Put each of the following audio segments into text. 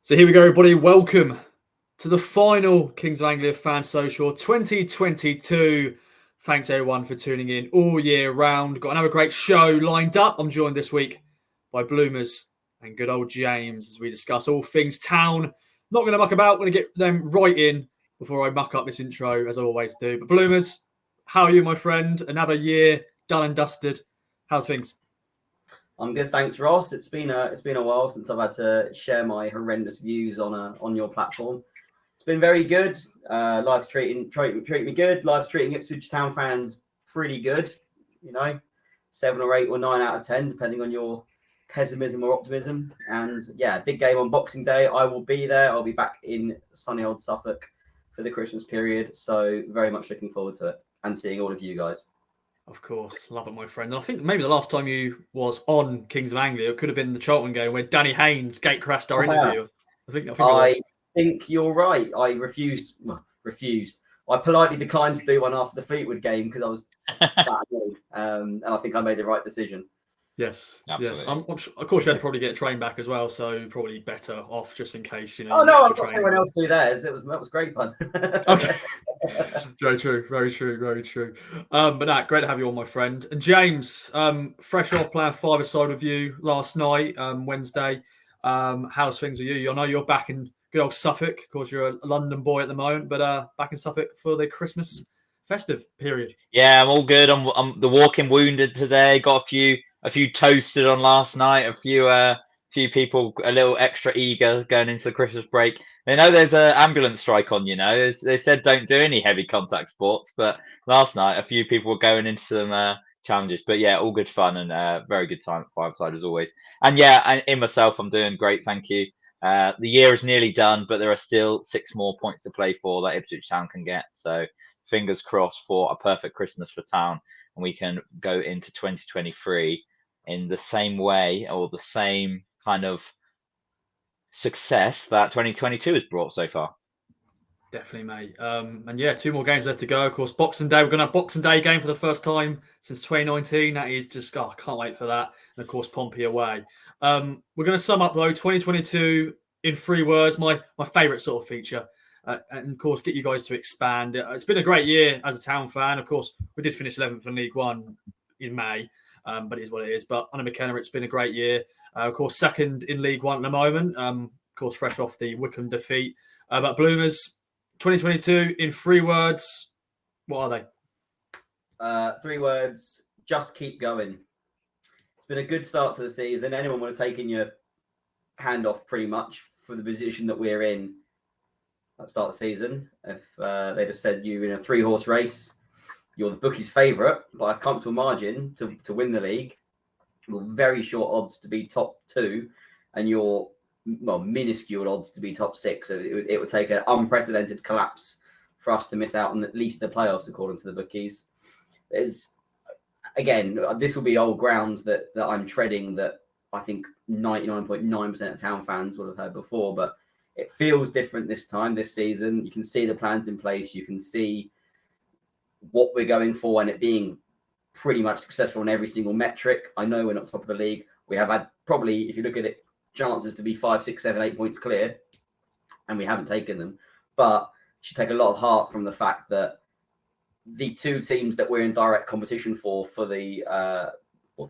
So here we go, everybody. Welcome to the final Kings of Anglia Fans Social 2022. Thanks, everyone, for tuning in all year round. Got another great show lined up. I'm joined this week by Bloomers and good old James as we discuss all things town. Not going to muck about. Going to get them right in before I muck up this intro, as I always do. But Bloomers, how are you, my friend? Another year done and dusted. How's things? I'm good, thanks, Ross. It's been a while since I've had to share my horrendous views on your platform. It's been very good. Life's treating me good. Life's treating Ipswich Town fans pretty good. 7 or 8 or 9 out of 10, depending on your pessimism or optimism. And yeah, big game on Boxing Day. I will be there. I'll be back in sunny old Suffolk for the Christmas period. So very much looking forward to it and seeing all of you guys. Of course, love it, my friend. And I think maybe the last time you was on Kings of Anglia, it could have been the Charlton game where Danny Haynes gate crashed our interview. I think you're right. I refused. I politely declined to do one after the Fleetwood game because I was that annoyed, and I think I made the right decision. Yes, absolutely. Yes. Of course, you had to probably get a train back as well, so probably better off just in case. Oh no, I'm not saying anyone else do theirs. That was great fun. Okay, very true. But great to have you on, my friend. And James, fresh off playing five-a-side with you last night, Wednesday. How's things with you? I know you're back in good old Suffolk. Of course, you're a London boy at the moment, but back in Suffolk for the Christmas festive period. Yeah, I'm all good. I'm the walking wounded today. Got a few toasted on last night. A few people a little extra eager going into the Christmas break. They know there's an ambulance strike on. They said don't do any heavy contact sports, but last night a few people were going into some challenges. But yeah, all good fun and very good time at five-a-side as always. And yeah, in myself, I'm doing great. Thank you. The year is nearly done, but there are still 6 more points to play for that Ipswich Town can get. So fingers crossed for a perfect Christmas for Town, and we can go into 2023 in the same way or the same kind of success that 2022 has brought so far. Definitely, mate. And yeah, 2 more games left to go. Of course, Boxing Day. We're going to have Boxing Day game for the first time since 2019. That is just, I can't wait for that. And of course, Pompey away. We're going to sum up, though, 2022 in 3 words, my favourite sort of feature. And of course, get you guys to expand. It's been a great year as a Town fan. Of course, we did finish 11th in League One in May, but it is what it is. But under McKenna, it's been a great year. Of course, 2nd in League One at the moment. Of course, fresh off the Wycombe defeat. But Bloomers, 2022 in 3 words. What are they? 3 words. Just keep going. It's been a good start to the season. Anyone would have taken your hand off pretty much for the position that we're in at the start of the season. If they'd have said you in a 3-horse race, you're the bookie's favourite by a comfortable margin to win the league. You're very short odds to be top 2, and you're minuscule odds to be top 6. So it would take an unprecedented collapse for us to miss out on at least the playoffs, according to the bookies. This will be old ground that I'm treading that I think 99.9% of Town fans will have heard before, but it feels different this season. You can see the plans in place. You can see what we're going for and it being pretty much successful in every single metric. I know we're not top of the league. We have had probably, if you look at it, chances to be 5, 6, 7, 8 points clear, and we haven't taken them. But you should take a lot of heart from the fact that the 2 teams that we're in direct competition for the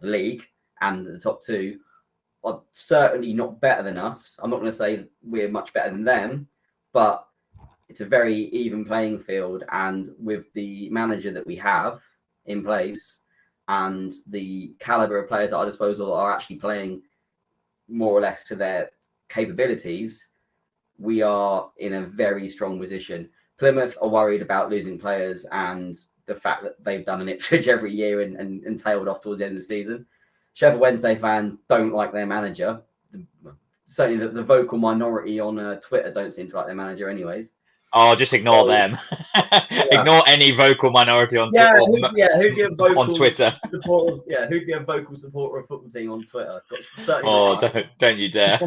league and the top 2 are certainly not better than us. I'm not going to say we're much better than them, but it's a very even playing field. And with the manager that we have in place and the caliber of players at our disposal that are actually playing more or less to their capabilities, we are in a very strong position. Plymouth are worried about losing players and the fact that they've done an Ipswich every year and tailed off towards the end of the season. Sheffield Wednesday fans don't like their manager. Certainly the vocal minority on Twitter don't seem to like their manager anyways. Oh, just ignore them. Ignore any vocal minority on Twitter. Who'd be a vocal on Twitter? Who'd be a vocal supporter of a football team on Twitter? Don't you dare.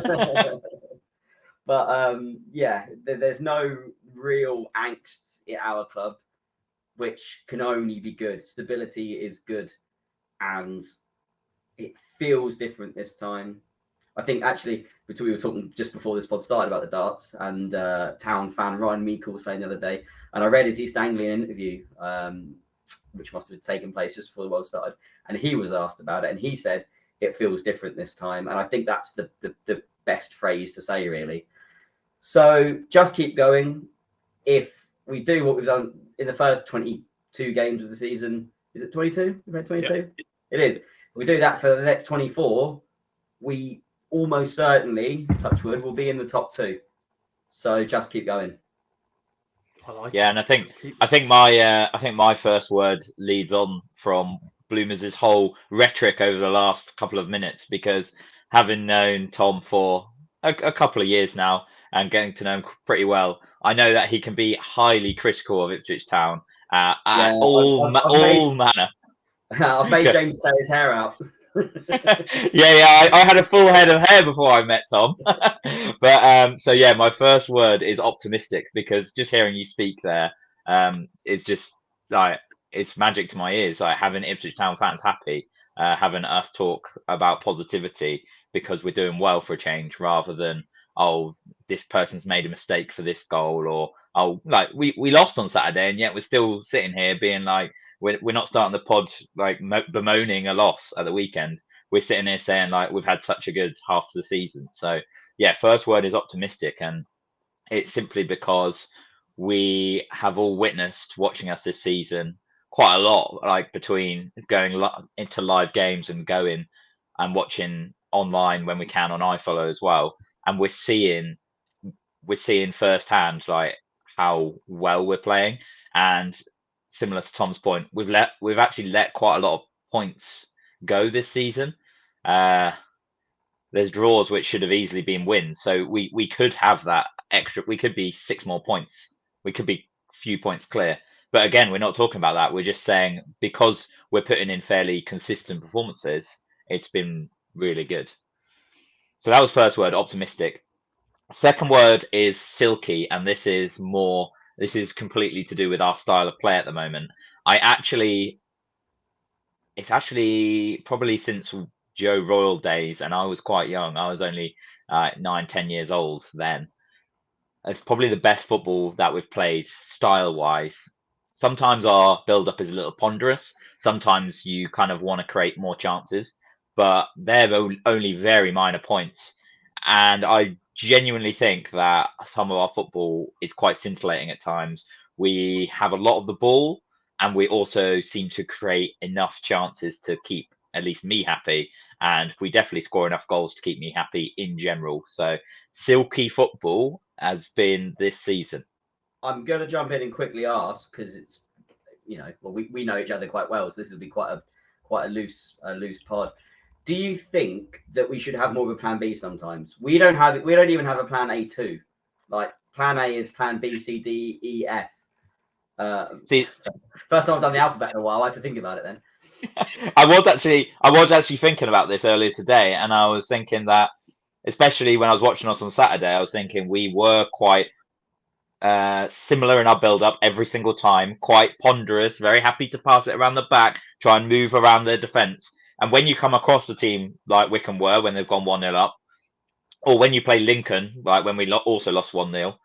But there's no real angst at our club, which can only be good. Stability is good, and it feels different this time. I think actually, we were talking just before this pod started about the darts, and Town fan Ryan Meikle was playing the other day, and I read his East Anglian interview, which must have taken place just before the world started, and he was asked about it, and he said it feels different this time, and I think that's the best phrase to say, really. So just keep going. If we do what we've done in the first 22 games of the season, is it 22? We've had 22? Yeah. It is. If we do that for the next 24, we almost certainly, touch wood, will be in the top 2. So just keep going. And I think my first word leads on from Bloomers' whole rhetoric over the last couple of minutes, because having known Tom for a couple of years now and getting to know him pretty well, I know that he can be highly critical of Ipswich Town at all manner. I've made James tear his hair out. I had a full head of hair before I met Tom. But my first word is optimistic, because just hearing you speak there is just like, it's magic to my ears. Like, having Ipswich Town fans happy, having us talk about positivity because we're doing well for a change, rather than, oh, this person's made a mistake for this goal, or oh, like we lost on Saturday and yet we're still sitting here being like, we're not starting the pod like bemoaning a loss at the weekend. We're sitting here saying like, we've had such a good half of the season. So yeah, first word is optimistic, and it's simply because we have all witnessed, watching us this season, quite a lot, like between going into live games and going and watching online when we can on iFollow as well, and we're seeing firsthand like how well we're playing. And similar to Tom's point, we've actually let quite a lot of points go this season. There's draws which should have easily been wins, so we could have that extra. We could be 6 more points. We could be a few points clear. But again, we're not talking about that. We're just saying, because we're putting in fairly consistent performances, it's been really good. So that was first word, optimistic. Second word is silky, and this is completely to do with our style of play at the moment. It's actually probably since Joe Royal days, and I was quite young. I was only 9-10 years old then. It's probably the best football that we've played style-wise. Sometimes our build-up is a little ponderous. Sometimes you kind of want to create more chances, but they're only very minor points. And I genuinely think that some of our football is quite scintillating at times. We have a lot of the ball, and we also seem to create enough chances to keep at least me happy. And we definitely score enough goals to keep me happy in general. So silky football has been this season. I'm going to jump in and quickly ask, because it's, we know each other quite well, so this will be quite a loose pod. Do you think that we should have more of a plan B sometimes? We don't even have a plan A2. Like, plan A is plan B, C, D, E, F. First time I've done the alphabet in a while, I had to think about it then. I was actually thinking about this earlier today, and I was thinking that, especially when I was watching us on Saturday, I was thinking we were quite similar in our build-up every single time, quite ponderous, very happy to pass it around the back, try and move around their defence. And when you come across a team like Wycombe were when they've gone 1-0 up, or when you play Lincoln, like when we also lost 1-0,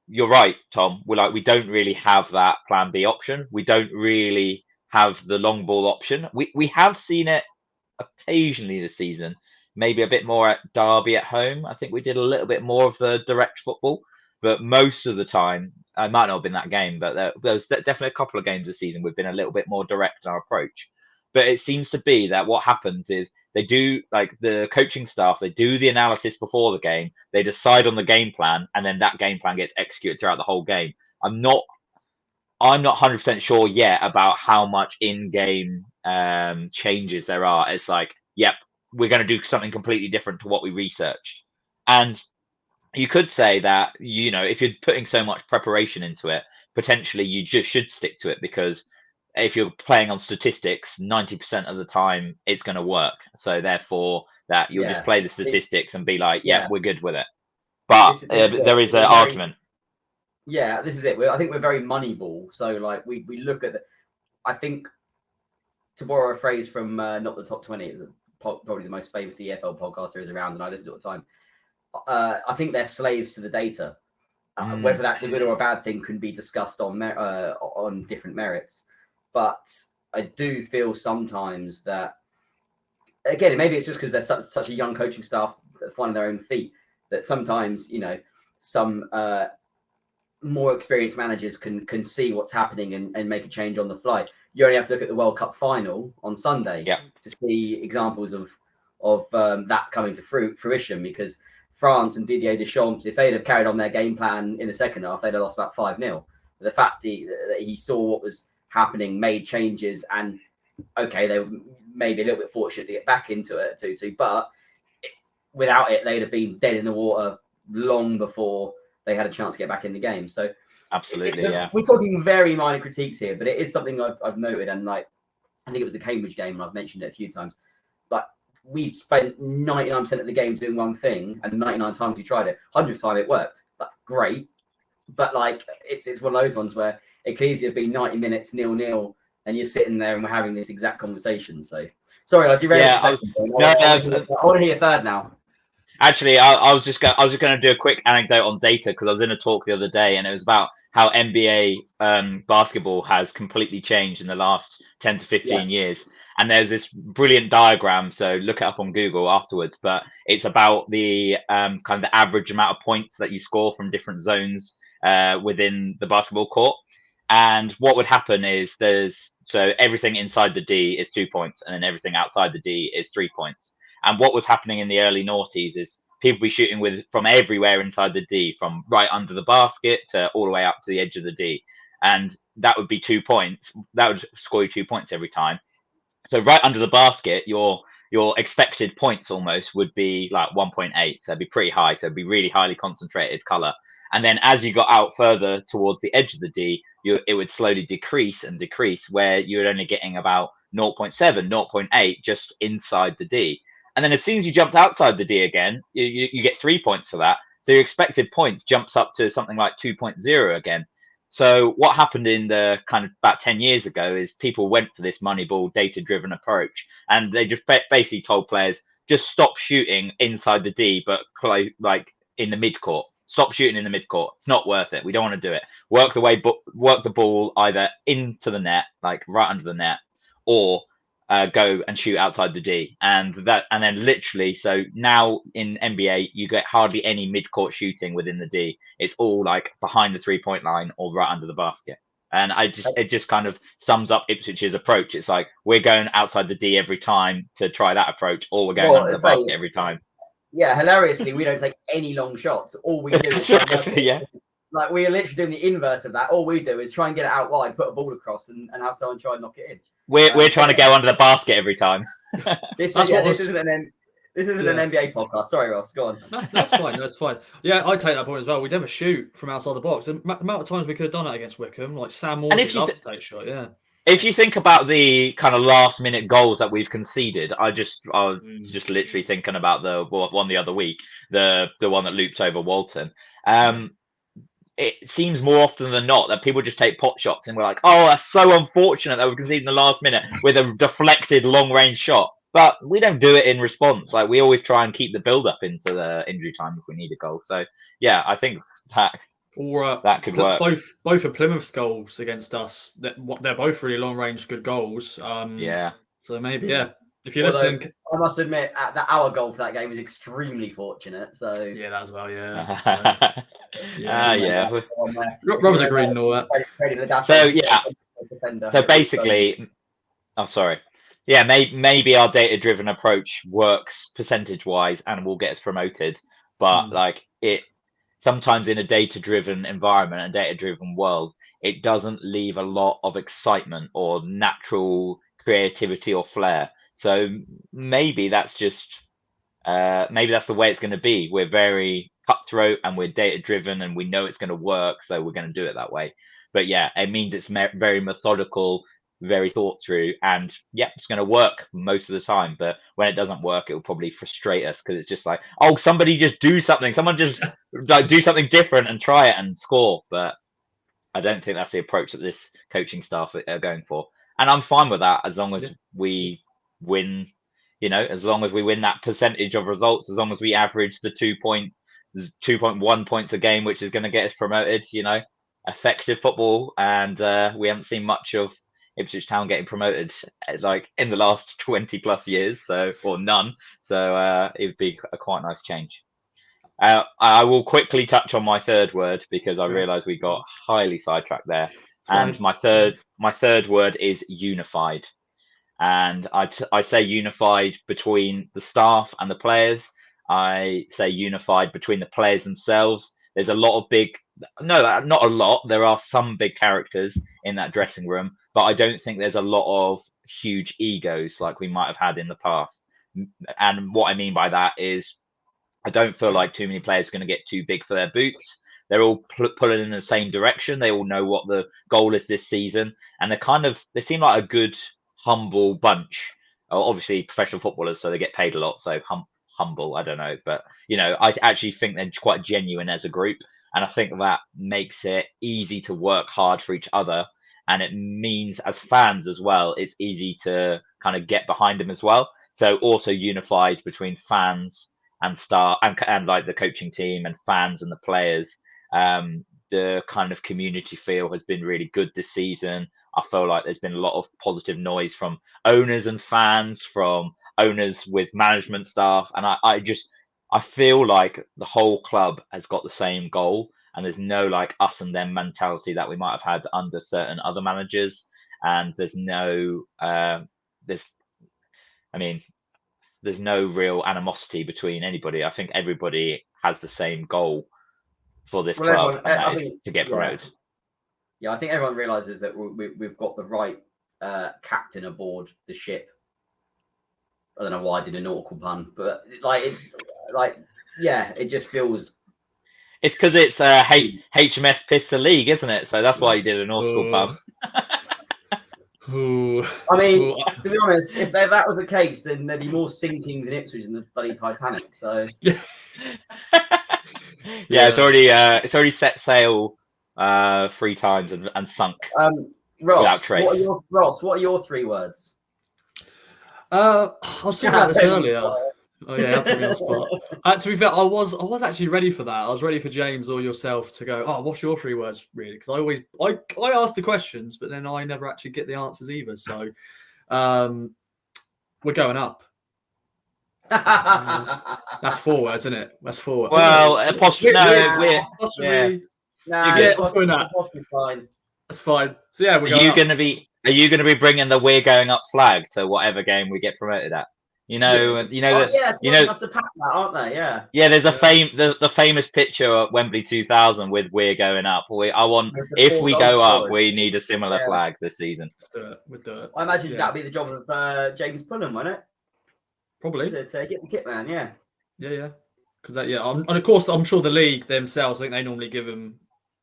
you're right, Tom. We don't really have that plan B option. We don't really have the long ball option. We have seen it occasionally this season, maybe a bit more at Derby at home. I think we did a little bit more of the direct football, but most of the time, it might not have been that game, but there's definitely a couple of games this season we've been a little bit more direct in our approach. But it seems to be that what happens is they do, like the coaching staff, they do the analysis before the game, they decide on the game plan, and then that game plan gets executed throughout the whole game. I'm not 100% sure yet about how much in-game changes there are. It's like, yep, we're going to do something completely different to what we researched. And you could say that, if you're putting so much preparation into it, potentially you just should stick to it, because if you're playing on statistics, 90% of the time it's going to work. So therefore, that you'll just play the statistics and be like, we're good with it. But there is an argument. Yeah, this is it. I think we're very moneyball. So like we look at I think, to borrow a phrase from not the top 20, it was probably the most famous EFL podcaster is around, and I listen to it all the time. I think they're slaves to the data. Whether that's a good or a bad thing can be discussed on different merits. But I do feel sometimes that, again, maybe it's just because they're such a young coaching staff finding their own feet, that sometimes, some more experienced managers can see what's happening and make a change on the fly. You only have to look at the World Cup final on Sunday to see examples of that coming to fruition, because France and Didier Deschamps, if they'd have carried on their game plan in the second half, they'd have lost about 5-0. The fact that he saw what was happening, made changes, and okay, they were maybe a little bit fortunate to get back into it, 2-2, but without it, they'd have been dead in the water long before they had a chance to get back in the game. So absolutely, we're talking very minor critiques here, but it is something I've noted, and I think it was the Cambridge game, and I've mentioned it a few times. But we spent 99% of the game doing one thing, and 99 times we tried it. 100th time it worked. But great. But it's one of those ones where it could easily have been 90 minutes 0-0, and you're sitting there and we're having this exact conversation. So sorry, I derailed your second point. I want to hear your third now. Actually, I was just going to do a quick anecdote on data, because I was in a talk the other day, and it was about how NBA basketball has completely changed in the last 10 to 15 years. And there's this brilliant diagram, so look it up on Google afterwards. But it's about the kind of the average amount of points that you score from different zones within the basketball court. And what would happen is so everything inside the D is 2 points, and then everything outside the D is 3 points. And what was happening in the early noughties is people be shooting from everywhere inside the D, from right under the basket to all the way up to the edge of the D. And that would be 2 points. That would score you 2 points every time. So right under the basket, your expected points almost would be like 1.8. So it'd be pretty high. So it'd be really highly concentrated color. And then as you got out further towards the edge of the D, it would slowly decrease, where you're only getting about 0.7, 0.8 just inside the D. And then as soon as you jumped outside the D again, you get 3 points for that. So your expected points jumps up to something like 2.0 again. So what happened in the kind of about 10 years ago is people went for this Moneyball data-driven approach, and they just basically told players, just stop shooting inside the D, but like in the midcourt. Stop shooting in the midcourt. It's not worth it. We don't want to do it. Work the ball either into the net, like right under the net, or go and shoot outside the D, and then literally, so now in NBA you get hardly any mid-court shooting within the D. It's all like behind the 3-point line or right under the basket. And it just kind of sums up Ipswich's approach. It's like, we're going outside the D every time to try that approach, or we're going under the basket every time. Yeah, hilariously, we don't take any long shots. All we do is like, we are literally doing the inverse of that. All we do is try and get it out wide, put a ball across, and have someone try and knock it in. We're trying to go under the basket every time. This isn't an NBA podcast. Sorry, Ross. Go on. That's fine. That's fine. Yeah, I take that point as well. We never shoot from outside the box. The amount of times we could have done that against Wickham, like Sam Moore loves to take a shot. Yeah. If you think about the kind of last-minute goals that we've conceded, I was just literally thinking about the one the other week, the one that looped over Walton. It seems more often than not that people just take pot shots, and we're like, oh, that's so unfortunate that we conceded in the last minute with a deflected long-range shot. But we don't do it in response. Like, we always try and keep the build-up into the injury time if we need a goal. So, yeah, I think that could work. Both of Plymouth's goals against us, they're both really long-range good goals. So maybe, if you're listening, I must admit, our goal for that game was extremely fortunate. So yeah, that as well. Yeah. Rubber the green and all that. So basically, maybe our data-driven approach works percentage-wise and will get us promoted, but sometimes in a data-driven environment and data-driven world, it doesn't leave a lot of excitement or natural creativity or flair. So maybe that's just maybe that's the way it's going to be. We're very cutthroat and we're data-driven and we know it's going to work, so we're going to do it that way. But yeah, it means it's very methodical, very thought through, and it's going to work most of the time. But when it doesn't work, it will probably frustrate us, because it's just like, oh, somebody just do something. Someone just do something different and try it and score. But I don't think that's the approach that this coaching staff are going for. And I'm fine with that, as long as we win as long as we win that percentage of results, as long as we average the 2.1 points a game, which is going to get us promoted, effective football. And we haven't seen much of Ipswich Town getting promoted like in the last 20 plus years, or none. So it would be a quite nice change. I will quickly touch on my third word because I realise we got highly sidetracked there. And my third word is unified. And I say unified between the staff and the players. I say unified between the players themselves. There's a lot of not a lot. There are some big characters in that dressing room, but I don't think there's a lot of huge egos like we might have had in the past. And what I mean by that is I don't feel like too many players are going to get too big for their boots. They're all pulling in the same direction. They all know what the goal is this season, and they seem like a good, humble bunch. Obviously, professional footballers, so they get paid a lot. So humble, I don't know, but I actually think they're quite genuine as a group, and I think that makes it easy to work hard for each other, and it means as fans as well, it's easy to kind of get behind them as well. So also unified between fans and staff and like the coaching team and fans and the players. The kind of community feel has been really good this season. I feel like there's been a lot of positive noise from owners and fans, from owners with management staff, and I feel like the whole club has got the same goal, and there's no like us and them mentality that we might have had under certain other managers, and there's no real animosity between anybody. I think everybody has the same goal for this club, and that is to get promoted. Yeah, I think everyone realizes that we've got the right captain aboard the ship. I don't know why I did a nautical pun, but it just feels. It's because it's HMS Pistol League, isn't it? So that's why you did a nautical pun. I mean, to be honest, if that was the case, then there'd be more sinkings in Ipswich than the bloody Titanic. So yeah, it's already set sail 3 times and sunk without trace. Ross, what are your 3 words? I was talking about this earlier. Oh yeah, put me on the spot. To be fair, I was actually ready for that. I was ready for James or yourself to go, oh, what's your 3 words, really? Because I ask the questions, but then I never actually get the answers either. So we're going up. That's 4 words, isn't it? That's 4 words. Well, apostrophe. Apostrophe's fine. That's fine. So yeah, Are you going to be bringing the "We're Going Up" flag to whatever game we get promoted at? Have to pack that, aren't they? Yeah. Yeah, there's the famous picture at Wembley 2000 with "We're Going Up." If we go up, we need a similar flag this season. We'll do it. I imagine that'd be the job of James Pullen, wouldn't it? Probably to get the kit man, yeah. Because and of course I'm sure the league themselves, I think they normally give them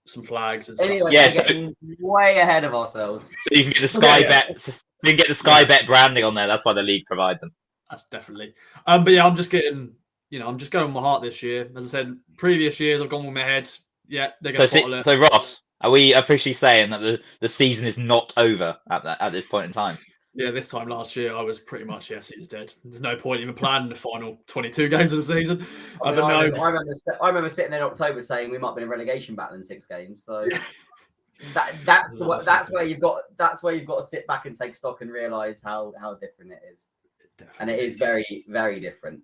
some flags and stuff. Anyway, getting way ahead of ourselves. So you can get the Sky Bet. You can get the Sky Bet branding on there. That's why the league provide them. That's definitely. But yeah, I'm just getting. I'm just going with my heart this year. As I said, previous years I've gone with my head. Yeah, they're going to bottle it. So Ross, are we officially saying that the season is not over at this point in time? Yeah, this time last year, I was pretty much, yes, he's dead. There's no point even planning the final 22 games of the season. I remember sitting there in October saying we might be in a relegation battle in 6 games. So that's where you've got to sit back and take stock and realise how different it is. Definitely. And it is very, very different.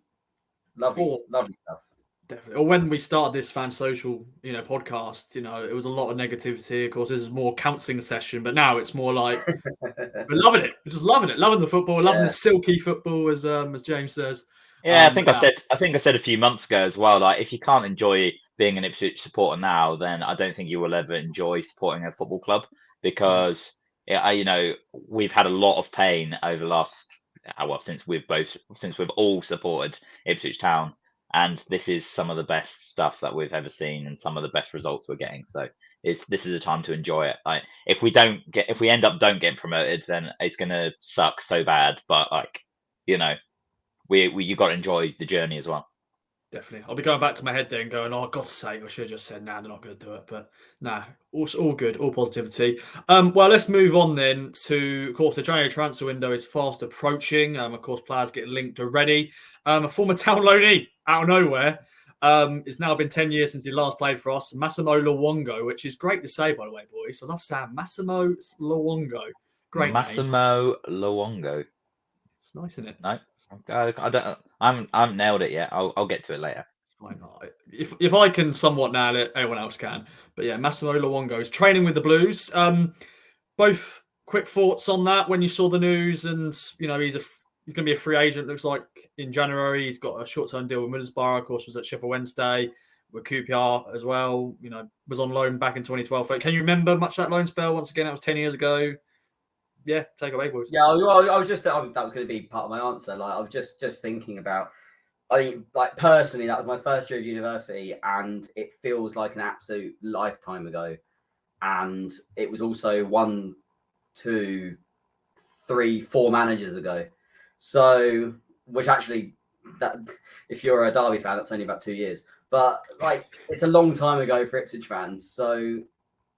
Lovely stuff. Definitely. Or when we started this Fans Social, podcast, it was a lot of negativity. Of course, this is more counselling session, but now it's more like we're loving it. We're just loving it, loving the football, loving the silky football, as James says. Yeah, I think I said a few months ago as well. Like, if you can't enjoy being an Ipswich supporter now, then I don't think you will ever enjoy supporting a football club, because we've had a lot of pain over the last since we've all supported Ipswich Town. And this is some of the best stuff that we've ever seen, and some of the best results we're getting. So this is a time to enjoy it. Like, if we end up don't get promoted, then it's gonna suck so bad. But you got to enjoy the journey as well. Definitely. I'll be going back to my head there and going, oh, God's sake, I should have just said, nah, they're not going to do it. But nah, all good, all positivity. Well, let's move on then to, of course, the January transfer window is fast approaching. Of course, players get linked already. A former Town loanee out of nowhere. It's now been 10 years since he last played for us. Massimo Luongo, which is great to say, by the way, boys. I love saying Massimo Luongo. Great name. Massimo Luongo. It's nice, isn't it? No, I don't. I haven't nailed it yet. I'll get to it later. It's fine. If I can somewhat nail it, anyone else can. But yeah, Massimo Luongo is training with the Blues. Both quick thoughts on that when you saw the news, and you know he's going to be a free agent. Looks like in January. He's got a short-term deal with Middlesbrough. Of course, was at Sheffield Wednesday with QPR as well. You know, was on loan back in 2012. Can you remember much of that loan spell? Once again, that was 10 years ago. Yeah, take it away, boys. Yeah, I was just that was going to be part of my answer. Like I was just thinking about. I think, like personally, that was my first year of university, and it feels like an absolute lifetime ago. And it was also 1, 2, 3, 4 managers ago. So, which actually, that if you're a Derby fan, that's only about 2 years. But like, it's a long time ago for Ipswich fans. So,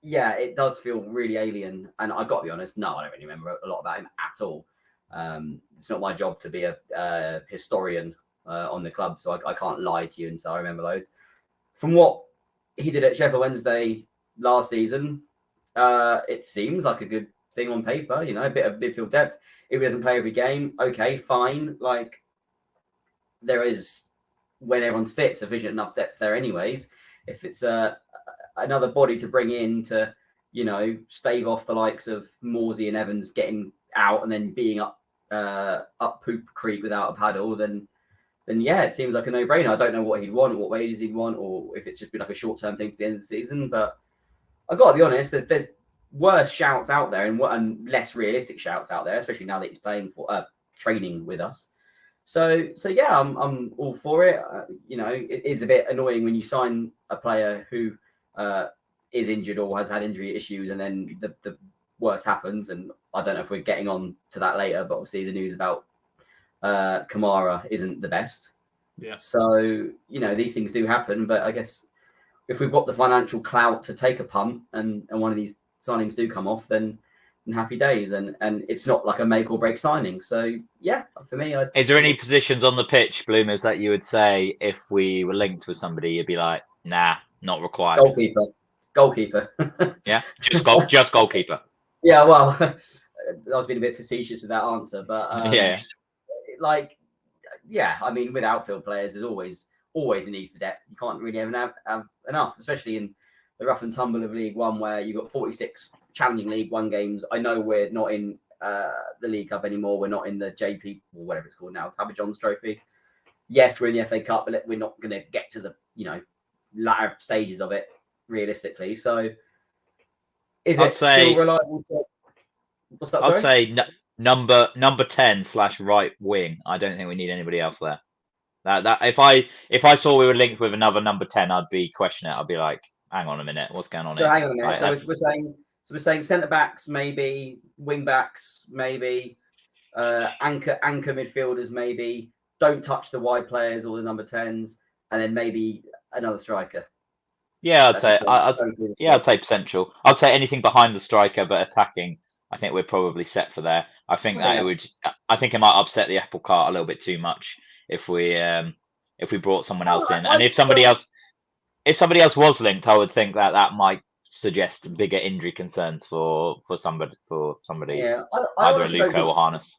yeah, it does feel really alien. And I got to be honest, no, I don't really remember a lot about him at all. It's not my job to be a historian on the club, so I can't lie to you and say I remember loads. From what he did at Sheffield Wednesday last season, it seems like a good thing on paper. You know, a bit of midfield depth. If he doesn't play every game, okay, fine. Like there is, when everyone's fit, sufficient enough depth there, anyways. If it's another body to bring in to, you know, stave off the likes of Morsey and Evans getting out and then being up poop creek without a paddle, then yeah, it seems like a no-brainer. I don't know what he'd want, what wages he'd want, or if it's just been like a short-term thing to the end of the season. But I got to be honest, there's worse shouts out there and less realistic shouts out there, especially now that he's playing for training with us. So yeah, I'm all for it. You know, it is a bit annoying when you sign a player who is injured or has had injury issues, and then the worst happens. And I don't know if we're getting on to that later, but obviously the news about Kamara isn't the best. Yeah. So, you know, these things do happen, but I guess if we've got the financial clout to take a punt and one of these signings do come off, then happy days. And it's not like a make or break signing. So yeah, for me, is there any positions on the pitch, Bloomers, that you would say if we were linked with somebody, you'd be like, nah, not required? Goalkeeper. Yeah, just goalkeeper. Yeah, well, I was being a bit facetious with that answer, but yeah. Like, yeah, I mean, with outfield players, there's always a need for depth. You can't really have enough, especially in the rough and tumble of League One, where you've got 46 challenging League One games. I know we're not in the League Cup anymore. We're not in the JP or whatever it's called now, Papa John's Trophy. Yes, we're in the FA Cup, but we're not going to get to the, you know, latter stages of it realistically. So, is it still reliable? What's that? I'd say number 10/right wing. I don't think we need anybody else there. That if I saw we were linked with another number 10, I'd be questioning it. I'd be like, hang on a minute, what's going on here? Hang on a minute. So we're saying centre backs, maybe wing backs, maybe anchor midfielders, maybe don't touch the wide players or the number 10s, and then maybe another striker. Yeah, I'd say potential. I'd say anything behind the striker, but attacking, I think we're probably set for there. I think I think it might upset the apple cart a little bit too much if we brought someone else in, and if somebody else was linked, I would think that might suggest bigger injury concerns for somebody. Yeah, either a Luco or Harness.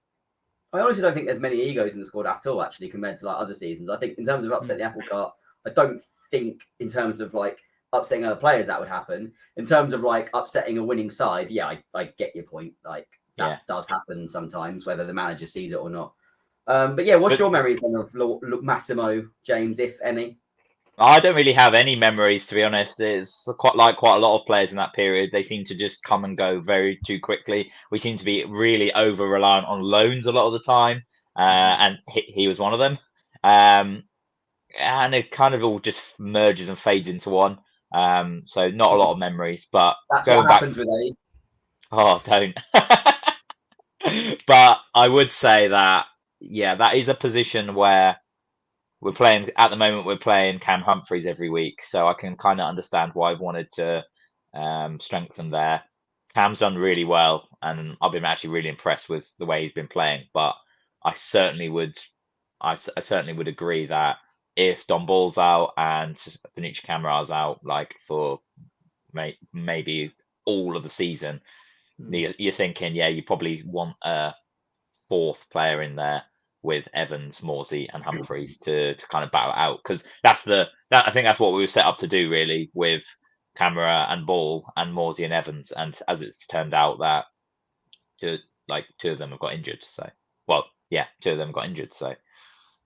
I honestly don't think there's many egos in the squad at all, actually, compared to like other seasons. I think in terms of upset the apple cart, I don't think in terms of like upsetting other players that would happen. In terms of like upsetting a winning side, yeah, I get your point. Like that does happen sometimes, whether the manager sees it or not. But yeah, what's your memories then of Massimo, James, if any? I don't really have any memories, to be honest. It's quite a lot of players in that period. They seem to just come and go too quickly. We seem to be really over reliant on loans a lot of the time, and he was one of them. And it kind of all just merges and fades into one. So not a lot of memories, but that's going what happens with age. Oh, don't. But I would say that, yeah, that is a position where we're playing at the moment. We're playing Cam Humphreys every week, so I can kind of understand why I've wanted to strengthen there. Cam's done really well, and I've been actually really impressed with the way he's been playing. But I certainly would agree that if Don Ball's out and Benicio Camara's out, like for maybe all of the season, you're thinking, yeah, you probably want a fourth player in there with Evans, Morsey, and Humphreys to kind of battle out, because I think that's what we were set up to do really with Camara and Ball and Morsey and Evans, and as it's turned out that two of them have got injured. So, well, yeah, two of them got injured. So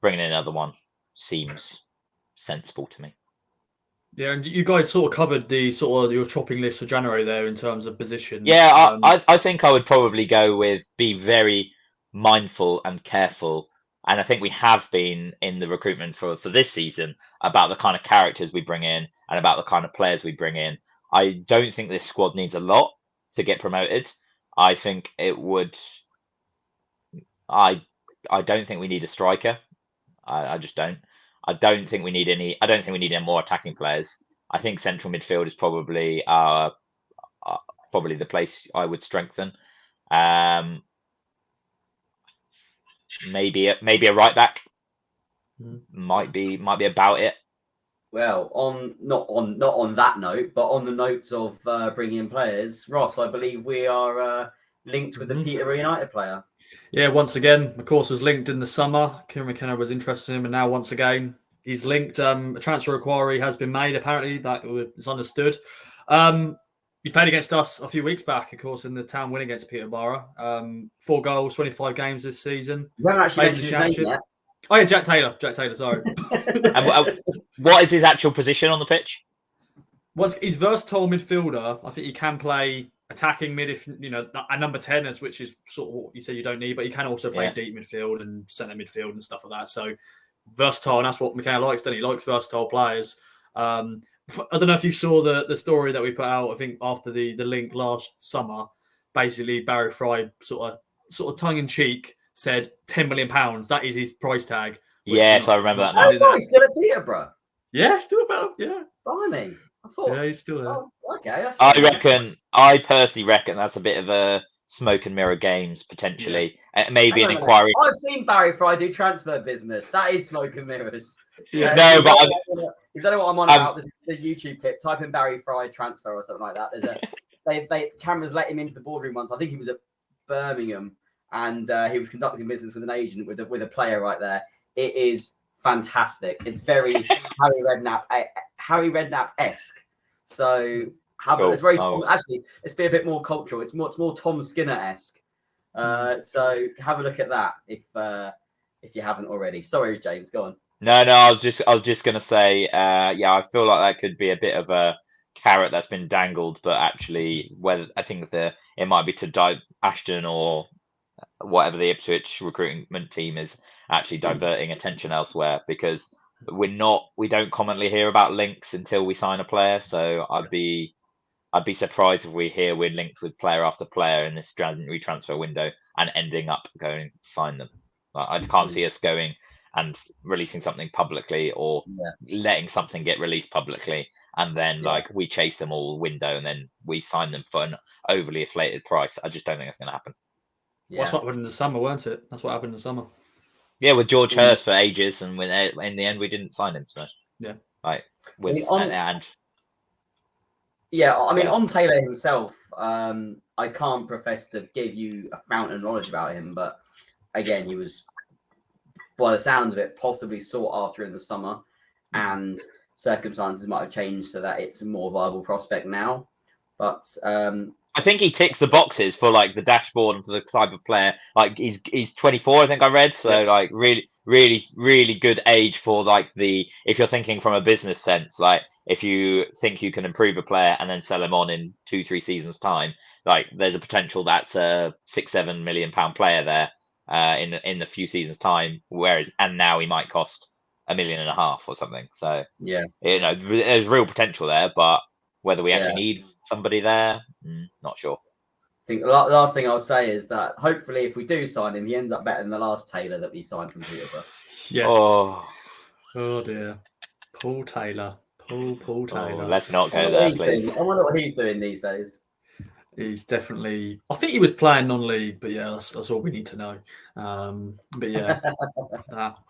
bringing in another one seems sensible to me. Yeah, and you guys sort of covered the sort of your chopping list for January there in terms of positions. Yeah, I think I would probably go with be very mindful and careful, and I think we have been in the recruitment for this season about the kind of characters we bring in and about the kind of players we bring in. I don't think this squad needs a lot to get promoted. I think it would. I don't think we need a striker. I just don't. I don't think we need any more attacking players. I think central midfield is probably the place I would strengthen. Maybe a right back might be about it. Well, not on that note, but on the notes of bringing in players, Ross, I believe we are linked with the Peterborough United player. Yeah, once again, of course, was linked in the summer. Kieran McKenna was interested in him, and now once again he's linked. A transfer inquiry has been made. Apparently, that is understood. He played against us a few weeks back, of course, in the town win against Peterborough. 4 goals, 25 games this season. You haven't actually mentioned his name yet. Oh yeah, Jack Taylor, sorry. What is his actual position on the pitch? He's versatile midfielder. I think he can play attacking mid, if a number 10, which is sort of what you said you don't need, but he can also play deep midfield and centre midfield and stuff like that. So versatile, and that's what McKenna likes, doesn't he? He likes versatile players. I don't know if you saw the story that we put out, I think after the link last summer. Basically, Barry Fry sort of tongue in cheek said £10 million. That is his price tag. Yes, I remember that. I thought he's still at Peterborough. Yeah, still about, yeah. Blimey. I thought. Yeah, he's still there. Oh, okay, I personally reckon that's a bit of a smoke and mirror games potentially. Yeah. Maybe an inquiry. I've seen Barry Fry do transfer business. That is smoke and mirrors. Yeah. No, but if you don't know what I'm on about, there's the YouTube clip. Type in Barry Fry transfer or something like that. There's cameras let him into the boardroom once. I think he was at Birmingham, and he was conducting business with an agent with a player right there. It is fantastic. It's very Harry Redknapp-esque. So it's very actually. Let's be a bit more cultural. It's more Tom Skinner-esque. So have a look at that if you haven't already. Sorry, James, go on. No, I was just gonna say, I feel like that could be a bit of a carrot that's been dangled, but actually, whether I think it might be to Ashton or whatever the Ipswich recruitment team is actually diverting attention elsewhere, because we don't commonly hear about links until we sign a player. So I'd be surprised if we hear we're linked with player after player in this January transfer window and ending up going to sign them. I can't see us going and releasing something publicly or letting something get released publicly, and then we chase them all window and then we sign them for an overly inflated price. I just don't think that's going to happen. Yeah. Well, that's what happened in the summer, weren't it? That's what happened in the summer. Yeah, with George Hurst for ages, and in the end we didn't sign him. So on Taylor himself, I can't profess to give you a fountain of knowledge about him, but again, he was, by the sounds of it, possibly sought after in the summer, and circumstances might have changed so that it's a more viable prospect now. But I think he ticks the boxes for the dashboard and for the type of player. He's 24, I think I read. So really, really, really good age for if you're thinking from a business sense, if you think you can improve a player and then sell him on in 2-3 seasons time, there's a potential that's a £6-7 million player there in a few seasons time. And now he might cost $1.5 million or something. So there's real potential there, but whether we actually need somebody there, not sure. I think the last thing I'll say is that hopefully if we do sign him, he ends up better than the last Taylor that we signed from Peterborough. Yes. Oh. Oh dear, Paul Taylor. Paul Oh, Taylor. let's not I go wonder there, what he's please. doing. I wonder what he's doing these days. He's definitely. I think he was playing non-league, but yeah, that's all we need to know. But yeah,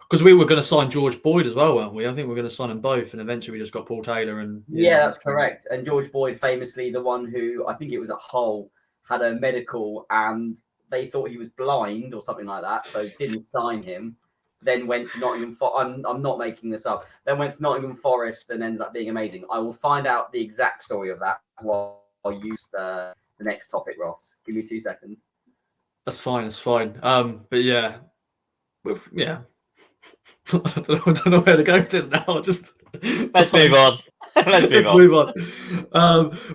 because we were going to sign George Boyd as well, weren't we? I think we are going to sign them both, and eventually we just got Paul Taylor. And Yeah, that's correct. And George Boyd, famously the one who I think it was at Hull, had a medical and they thought he was blind or something like that, so didn't sign him. Then went to Nottingham Forest. I'm not making this up. Then went to Nottingham Forest and ended up being amazing. I will find out the exact story of that while I use the next topic, Ross. Give me 2 seconds. That's fine. That's fine. But yeah, yeah. I don't know where to go with this now. Just Let's move on. Let's move on.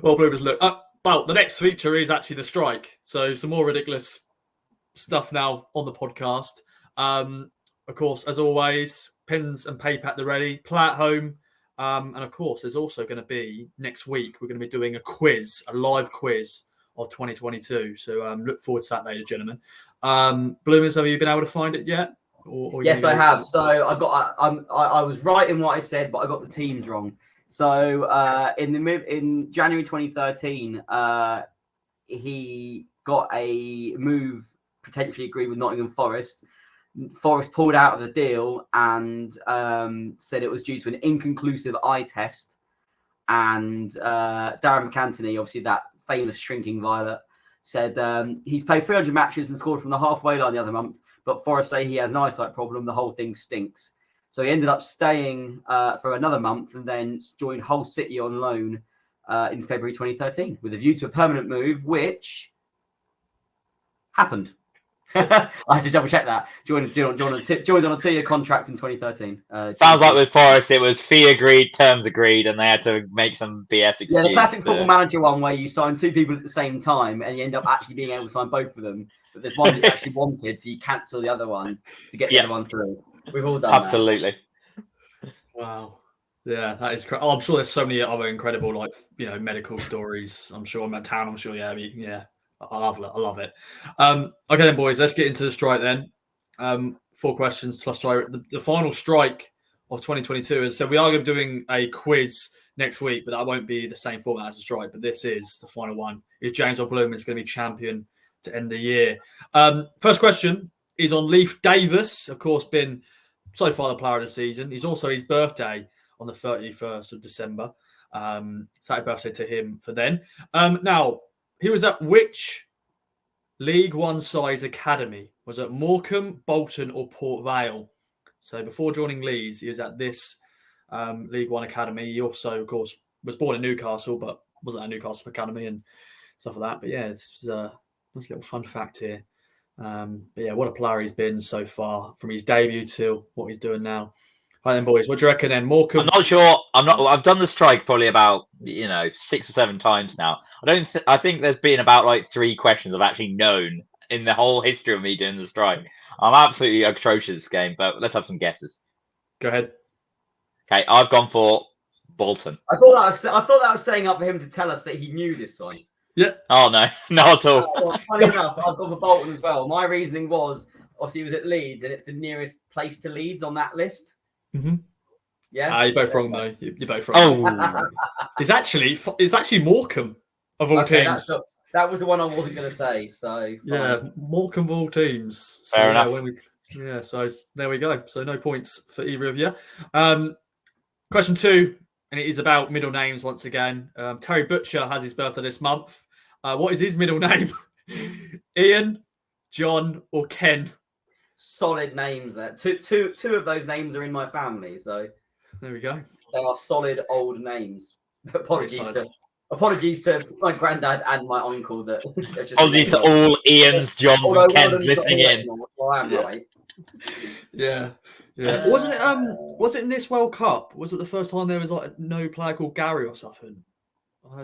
Well, Bloomers, look. Well, the next feature is actually the strike. So some more ridiculous stuff now on the podcast. Of course, as always, pens and paper at the ready. Play at home. And of course, there's also going to be next week, we're going to be doing a live quiz of 2022. So look forward to that, ladies and gentlemen. Bloomers, have you been able to find it yet? Or Yes, I have. So I was right in what I said, but I got the teams wrong. So in January 2013, he got a move potentially agreed with Nottingham Forest. Forest pulled out of the deal and said it was due to an inconclusive eye test. And Darren McAntony, obviously that famous shrinking violet, said he's played 300 matches and scored from the halfway line the other month, but Forest say he has an eyesight problem. The whole thing stinks. So he ended up staying for another month and then joined Hull City on loan in February 2013 with a view to a permanent move, which happened. I had to double check that. Joined on a 2-year contract in 2013. Sounds like with Forest, it was fee agreed, terms agreed, and they had to make some BS excuse. Yeah, the classic football manager one where you sign 2 people at the same time and you end up actually being able to sign both of them. But there's one that you actually wanted, so you cancel the other one to get the other one through. We've all done Absolutely. that. Wow. Yeah, that is. I'm sure there's so many other incredible, medical stories. I'm sure I'm at town. I'm sure. Yeah. I love it. Okay, then, boys, let's get into the strike then. 4 questions plus strike. The final strike of 2022 is, so we are going to be doing a quiz next week, but that won't be the same format as the strike. But this is the final one. Is James or Bloom is going to be champion to end the year? First question is on Leif Davis, of course, been so far the player of the season. He's also his birthday on the 31st of December. So happy birthday to him for then. Now, he was at which League One side's academy? Was it Morecambe, Bolton, or Port Vale? So before joining Leeds, he was at this League One academy. He also, of course, was born in Newcastle, but wasn't at Newcastle Academy and stuff like that. But yeah, it's a nice little fun fact here. But yeah, what a player he's been so far from his debut to what he's doing now. Right then, boys, what do you reckon then? Morecambe? I'm not sure. I've done the strike probably about 6 or 7 times now. I think there's been about 3 questions I've actually known in the whole history of me doing the strike. I'm absolutely atrocious this game, but let's have some guesses. Go ahead. Okay, I've gone for Bolton. I thought that was saying up for him to tell us that he knew this one. Yeah. Oh no, not at all. Well, funny enough, I've gone for Bolton as well. My reasoning was obviously he was at Leeds, and it's the nearest place to Leeds on that list. Mm-hmm. Yeah, you're both wrong though. You're both wrong. Oh, it's actually Morecambe of all teams. That was the one I wasn't going to say. So yeah, Morecambe of all teams. So, fair enough. So there we go. So no points for either of you. Question 2, and it is about middle names once again. Terry Butcher has his birthday this month. What is his middle name? Ian, John, or Ken? Solid names there. Two of those names are in my family, so there we go. They are solid old names. Apologies to my granddad and my uncle that. Apologies to all Ians, Johns, and Kens listening in. Well, I'm right. Yeah. Wasn't it? Was it in this World Cup? Was it the first time there was no player called Gary or something? I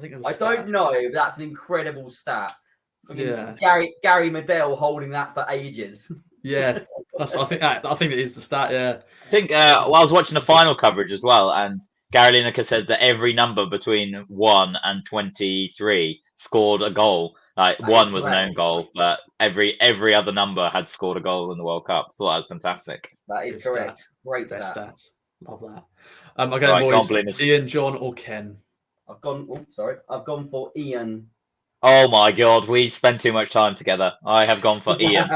think I don't know. But that's an incredible stat. Yeah. Gary Medell holding that for ages. Yeah, I think it is the stat. Yeah, I think I was watching the final coverage as well, and Gary Lineker said that every number between 1 and 23 scored a goal. Like That one is was an own correct. goal, but every other number had scored a goal in the World Cup. Thought that was fantastic. That is Good correct. stats. Great Best stat. stats. Love that. Okay, Right, go on, boys. Bloomers. Ian, John, or Ken? I've gone. Oh, sorry. I've gone for Ian. Oh my god, we spend too much time together. I have gone for Ian.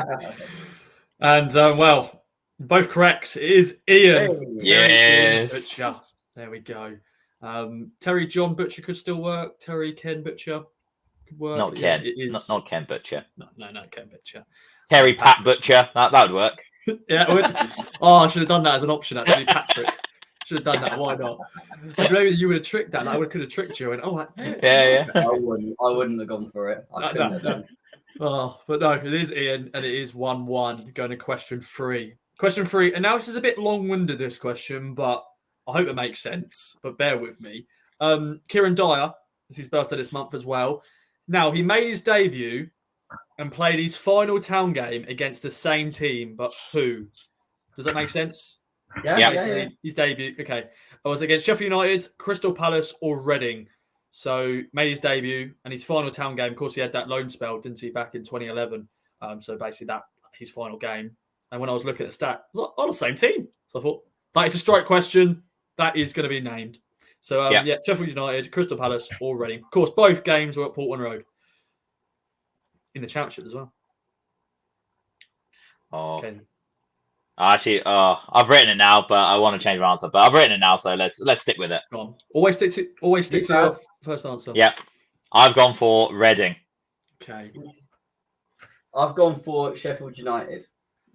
And well, both correct. It is Ian. Hey. Terry Ian Yes. Butcher. There we go. Terry John Butcher could still work. Terry Ken Butcher could work. Not but Ken. Yeah, it is. Not Ken Butcher. No, Ken Butcher. Terry Pat Butcher. That would work. Yeah. I should have done that as an option, actually. Patrick. Should have done that. Why not? Maybe you would have tricked that. I could have tricked you. And Yeah. I wouldn't have gone for it. I couldn't have done. Oh, but no, it is Ian, and it is 1-1. Going to question 3. Question 3, and now this is a bit long-winded, this question, but I hope it makes sense. But bear with me. Kieran Dyer, it's his birthday this month as well. Now, he made his debut and played his final town game against the same team, but who? Does that make sense? Yeah. His debut. Okay. It was against Sheffield United, Crystal Palace, or Reading. So made his debut and his final town game. Of course, he had that loan spell, didn't he, back in 2011? So basically, that his final game. And when I was looking at the stat, I was like, the same team. So I thought that is a strike question. That is going to be named. So Sheffield United, Crystal Palace, or Reading. Of course, both games were at Portland Road in the Championship as well. Oh. Okay. Actually, I've written it now, but I want to change my answer. But I've written it now, so let's stick with it. Go on. Always stick to your first answer. Yeah, I've gone for Reading. Okay. I've gone for Sheffield United.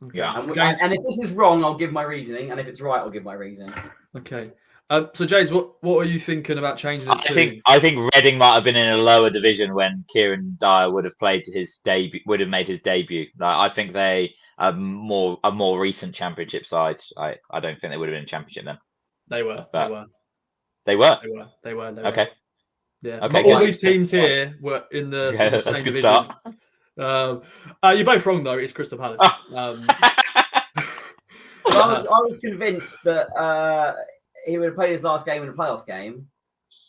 Okay. Yeah. And if this is wrong, I'll give my reasoning, and if it's right, I'll give my reasoning. Okay. So James, what are you thinking about changing it to? I think Reading might have been in a lower division when Kieran Dyer would have made his debut. Like, I think they are more recent Championship side. I don't think they would have been in Championship then. They were. Okay. Yeah. Okay, All good. these teams here were in the, Okay, in the that's a same good division. start. You're both wrong though. It's Crystal Palace. I was convinced that he would have played his last game in a playoff game,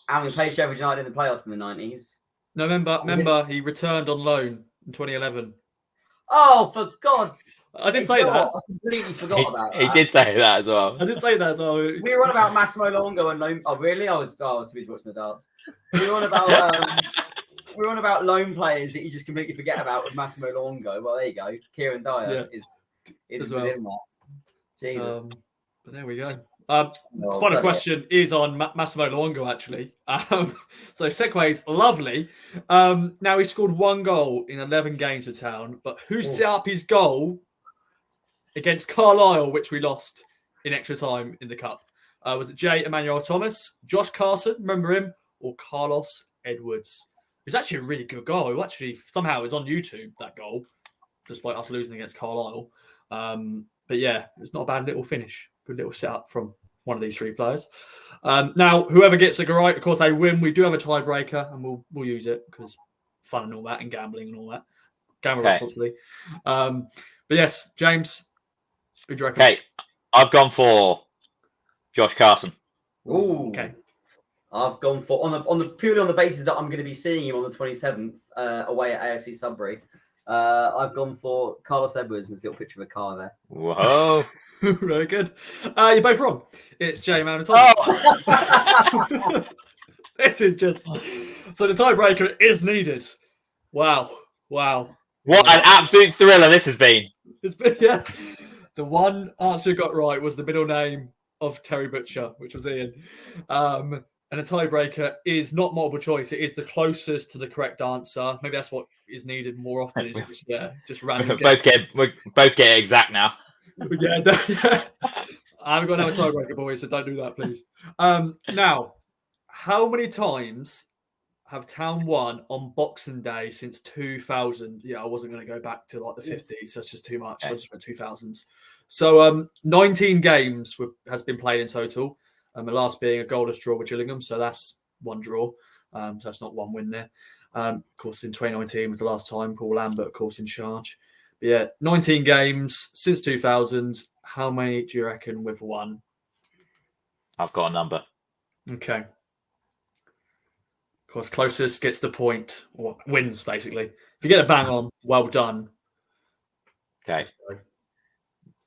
and we played Sheffield United in the playoffs in the 90s. No, remember, he returned on loan in 2011. Oh, for God's! I did say that. I completely forgot about that. He did say that as well. I did say that as well. We were on about Massimo Luongo and loan. Oh, really? I was too busy watching the darts. We were on about loan players that you just completely forget about with Massimo Luongo. Well, there you go. Kieran Dyer is within that. Jesus. But there we go. Final question is on Massimo Luongo, actually. So segues, lovely. Now he scored 1 goal in 11 games for Town, but who set up his goal against Carlisle, which we lost in extra time in the Cup? Was it J. Emmanuel Thomas, Josh Carson, remember him, or Carlos Edwards? It's actually a really good goal. Actually, somehow it's on YouTube, that goal, despite us losing against Carlisle. But yeah, it's not a bad little finish. Good little setup from one of these 3 players. Now, whoever gets it right, of course, they win. We do have a tiebreaker, and we'll use it because fun and all that, and gambling and all that. Gamble responsibly. But yes, James, who do you reckon? Okay, I've gone for Josh Carson. Ooh. Okay. I've gone for purely on the basis that I'm going to be seeing him on the 27th away at AFC Sudbury. I've gone for Carlos Edwards and this little picture of a car there. Whoa. Very good. You're both wrong. It's J. Emmanuel Thomas. Oh. This is just... So the tiebreaker is needed. Wow. What an absolute thriller this has been. It's been, yeah. The one answer you got right was the middle name of Terry Butcher, which was Ian. And a tiebreaker is not multiple choice. It is the closest to the correct answer. Maybe that's what is needed more often. Is just random. We both get it exact now. Yeah. I haven't got another tiebreaker, boys, so don't do that, please. Now, how many times have Town won on Boxing Day since 2000? Yeah, I wasn't going to go back to like the 50s. That's just too much. I just went 2000s. So 19 games has been played in total. The last being a goalless draw with Gillingham, so that's 1 draw. So that's not 1 win there. Of course, in 2019 was the last time Paul Lambert, of course, in charge. But yeah, 19 games since 2000. How many do you reckon we've won? I've got a number. Okay. Of course, closest gets the point, or wins, basically. If you get a bang on, well done. Okay. Just go.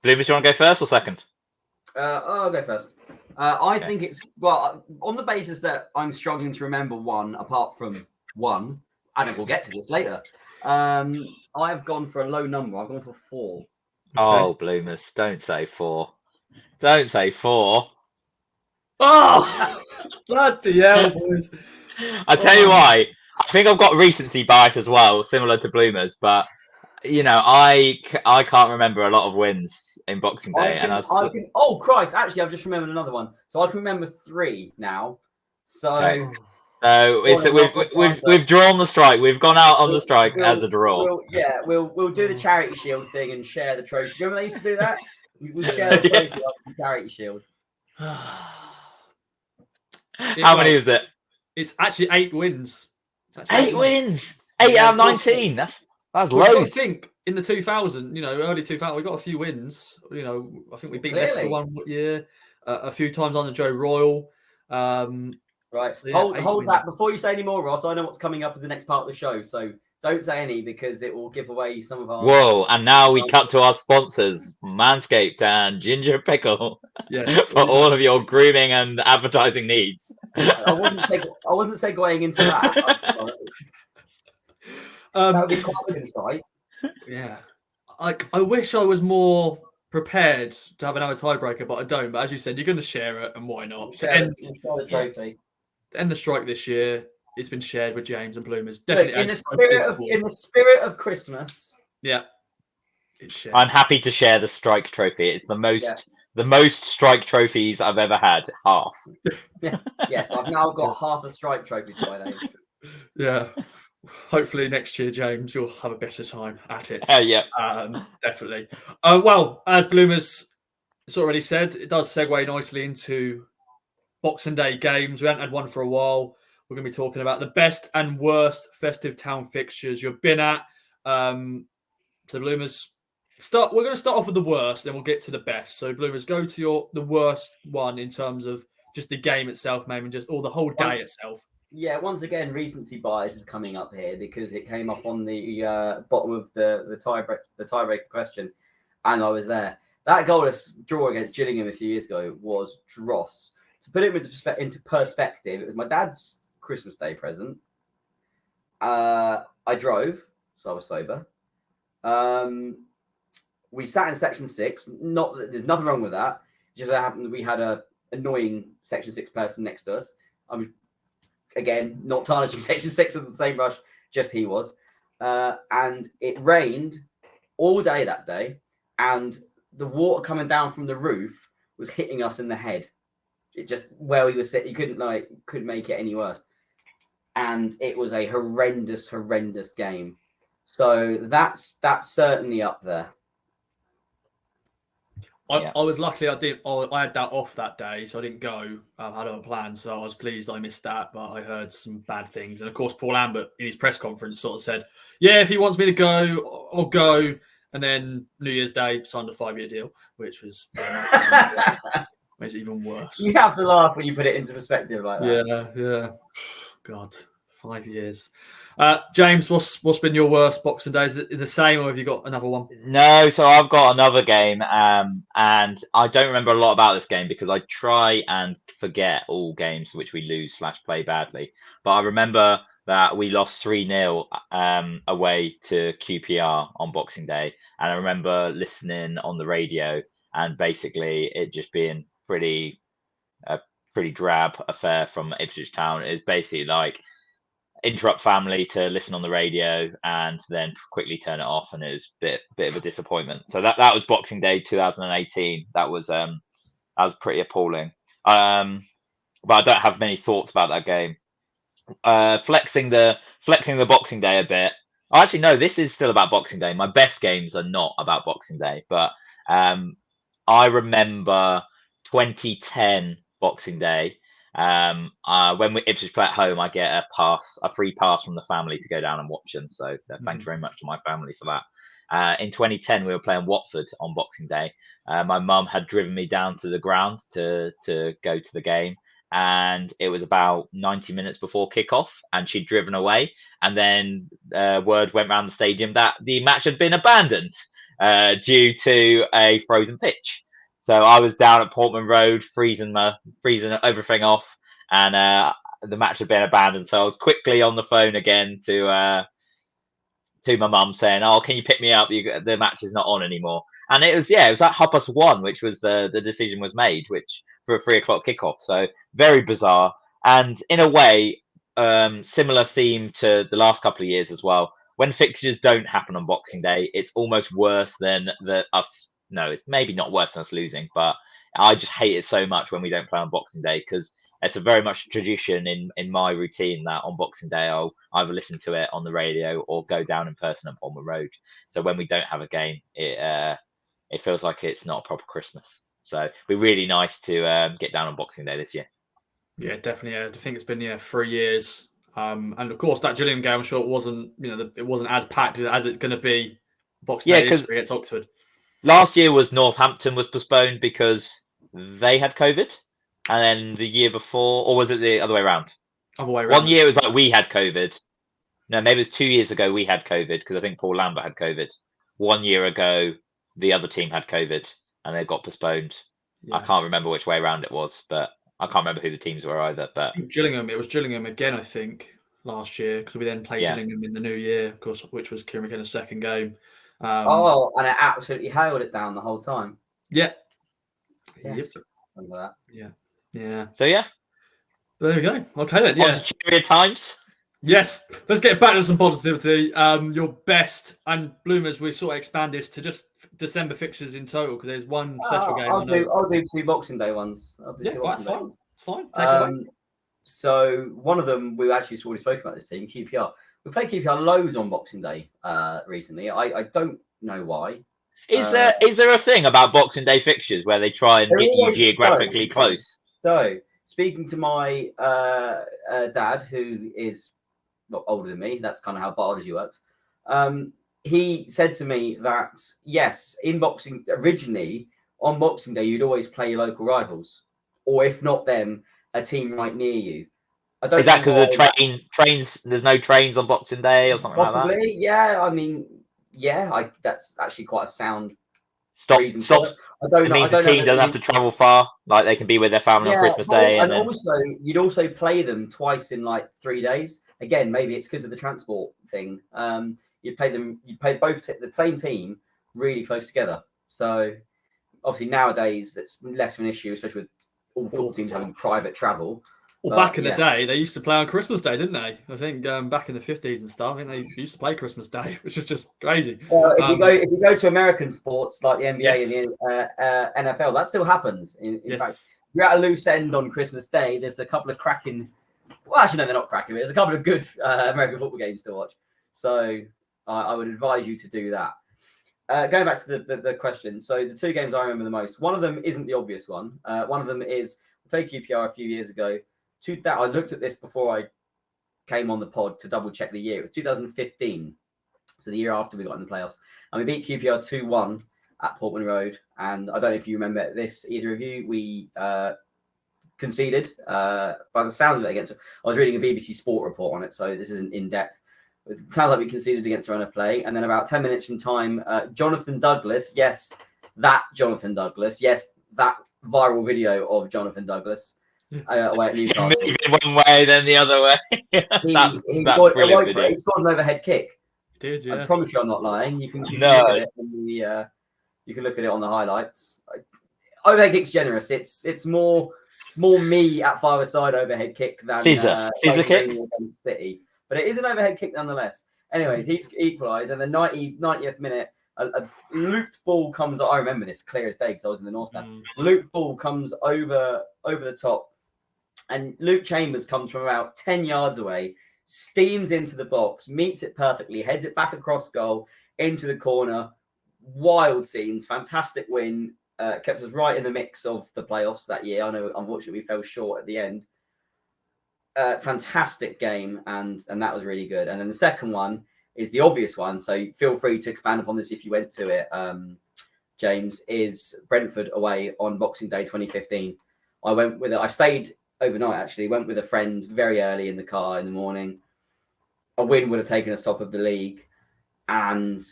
Bloomers, you want to go first or second? I'll go first. I think it's on the basis that I'm struggling to remember one apart from one, and we'll get to this later. I've gone for a low number. I've gone for 4. Okay. Oh, Bloomers, don't say 4. Don't say 4. Oh, bloody hell, boys. I tell you why. I think I've got recency bias as well, similar to Bloomers, but I can't remember a lot of wins in Boxing Day, Oh Christ! Actually, I've just remembered another one. So I can remember 3 now. So. Okay. So we've drawn the strike. We've gone out on the strike as a draw. We'll do the charity shield thing and share the trophy. Remember they used to do that? We share the trophy after the charity shield. How many is it? It's actually 8 wins. 8 wins. 8 out of 19. That's loads. You've got to think in the 2000, early 2000, we got a few wins. I think we beat Leicester one year, a few times under Joe Royal. Right. So, hold that before you say any more, Ross. I know what's coming up as the next part of the show, so don't say any because it will give away some of our. Whoa! And now we cut to our sponsors, Manscaped and Ginger Pickle. Yes, for all of your grooming and advertising needs. I wasn't segueing into that. That would be quite insight. Yeah, I wish I was more prepared to have another tiebreaker, but I don't. But as you said, you're going to share it, and why not? To end the trophy. To end the strike this year, it's been shared with James and Bloomers. Definitely in the spirit of Christmas. Yeah, it's shared. I'm happy to share the strike trophy. It's the most strike trophies I've ever had. Half. Yes, I've now got half a strike trophy to my name. Yeah. Hopefully next year, James, you'll have a better time at it. Yeah. Definitely. Well, as Bloomers has already said, it does segue nicely into Boxing Day games. We haven't had one for a while. We're going to be talking about the best and worst Festive Town fixtures you've been at. So Bloomers, we're going to start off with the worst, then we'll get to the best. So Bloomers, go to the worst one in terms of just the game itself, maybe, and just the whole day itself. Yeah, once again, recency bias is coming up here because it came up on the bottom of the tiebreaker question, and I was there. That goalless draw against Gillingham a few years ago was dross. To put it into perspective, it was my dad's Christmas Day present. I drove, so I was sober. We sat in section 6. There's nothing wrong with that. It just happened that we had a annoying section 6 person next to us. I'm again not tarnishing section 6 with the same brush, just he was. And it rained all day that day, and the water coming down from the roof was hitting us in the head. It just where we were sitting, you couldn't make it any worse. And it was a horrendous game. So that's certainly up there. I was lucky I had that off that day, so I didn't go. I had other plans, so I was pleased I missed that, but I heard some bad things. And of course, Paul Lambert in his press conference sort of said, yeah, if he wants me to go, I'll go. And then New Year's Day signed a 5-year deal, which was makes it even worse. You have to laugh when you put it into perspective like that. Yeah. God, 5 years. James, what's been your worst Boxing Day? Is it the same, or have you got another one? No, so I've got another game, and I don't remember a lot about this game because I try and forget all games which we lose / play badly. But I remember that we lost 3-0 away to QPR on Boxing Day, and I remember listening on the radio and basically it just being pretty drab affair from Ipswich Town. It's basically like interrupt family to listen on the radio and then quickly turn it off, and it was a bit of a disappointment. So that was Boxing Day 2018. That was pretty appalling. But I don't have many thoughts about that game. Flexing the Boxing Day a bit. Actually, no, this is still about Boxing Day. My best games are not about Boxing Day, but I remember 2010 Boxing Day. When Ipswich play at home, I get a free pass from the family to go down and watch them. So thank you very much to my family for that. In 2010, we were playing Watford on Boxing Day. My mum had driven me down to the ground to go to the game, and it was about 90 minutes before kickoff, and she'd driven away. And then word went around the stadium that the match had been abandoned due to a frozen pitch. So I was down at Portman Road, freezing everything off, and the match had been abandoned. So I was quickly on the phone again to my mum saying, "Oh, can you pick me up? The match is not on anymore." And it was like 1:30, which was the decision was made, which for a 3:00 kickoff. So very bizarre, and in a way, similar theme to the last couple of years as well. When fixtures don't happen on Boxing Day, it's almost worse than us. No, it's maybe not worse than us losing, but I just hate it so much when we don't play on Boxing Day, because it's a very much tradition in my routine that on Boxing Day I'll either listen to it on the radio or go down in person at Portman Road. So when we don't have a game, it feels like it's not a proper Christmas. So it'd be really nice to get down on Boxing Day this year. Yeah, definitely. I think it's been 3 years, and of course that Gillingham game, I'm sure it wasn't it wasn't as packed as it's going to be Boxing Day history against Oxford. Last year was Northampton was postponed because they had COVID, and then the year before, or was it the other way around? Other way around. 1 year it was like we had COVID. No, maybe it was 2 years ago we had COVID, because I think Paul Lambert had COVID. 1 year ago, the other team had COVID, and they got postponed. Yeah. I can't remember which way around it was, but I can't remember who the teams were either. But it was Gillingham again, I think, last year, because we then played Gillingham in the new year, of course, which was Kieran McKenna's second game. And it absolutely hailed it down the whole time. Yeah. Yes. Remember that. Yeah. So there we go. Okay then. Yeah. Cheery times. Yes. Let's get back to some positivity. Your best, and Bloomers, we sort of expand this to just December fixtures in total, because there's one special game. I'll do 2 Boxing Day ones. That's fine. It's fine. Take it away. So one of them, we actually already spoke about this team, QPR. We played QPR loads on Boxing Day recently. I don't know why. Is there a thing about Boxing Day fixtures where they try and get you geographically close? So speaking to my dad, who is older than me, that's kind of how biology works. He said to me that yes, originally on Boxing Day you'd always play your local rivals, or if not them, a team right near you. Is that because of trains? There's no trains on Boxing Day or something like that? Possibly, yeah. I mean, that's actually quite a sound reason. I don't know. The team doesn't have to travel far. Like they can be with their family on Christmas Day. And also, you'd also play them twice in like 3 days. Again, maybe it's because of the transport thing. You'd play both the same team really close together. So obviously nowadays it's less of an issue, especially with all 4 teams having private travel. Well, back in the day, they used to play on Christmas Day, didn't they? I think back in the 50s and stuff, I think they used to play Christmas Day, which is just crazy. Well, if you go to American sports like the NBA and the NFL, that still happens. In fact, if you're at a loose end on Christmas Day, there's a couple of cracking. Well, actually, no, they're not cracking. There's a couple of good American football games to watch. So I would advise you to do that. Going back to the question, so the 2 games I remember the most. One of them isn't the obvious one. One of them is we played QPR a few years ago. I looked at this before I came on the pod to double check the year. It was 2015, so the year after we got in the playoffs, and we beat QPR 2-1 at Portman Road. And I don't know if you remember this, either of you. We conceded by the sounds of it against. I was reading a BBC Sport report on it, so this isn't in depth. It sounds like we conceded against a run of play, and then about 10 minutes from time, Jonathan Douglas, yes, that Jonathan Douglas, yes, that viral video of Jonathan Douglas. Away at Newcastle. Moving one way, then the other way. He scored an overhead kick. He did, yeah. I promise you, I'm not lying. You can look at it you can look at it on the highlights. Overhead kick's generous. It's more me at 5-a-side overhead kick than scissor kick against City, but it is an overhead kick nonetheless. Anyways, he's equalised, and the 90th minute. A looped ball comes. I remember this clear as day because I was in the North Stand. Looped ball comes over the top. And Luke Chambers comes from about 10 yards away, steams into the box, meets it perfectly, heads it back across goal, into the corner. Wild scenes, fantastic win. Kept us right in the mix of the playoffs that year. I know, unfortunately, we fell short at the end. Fantastic game, and that was really good. And then the second one is the obvious one, so feel free to expand upon this if you went to it, James, is Brentford away on Boxing Day 2015. I went with it. I stayed overnight. Actually, went with a friend very early in the car in the morning. A win would have taken us top of the league, and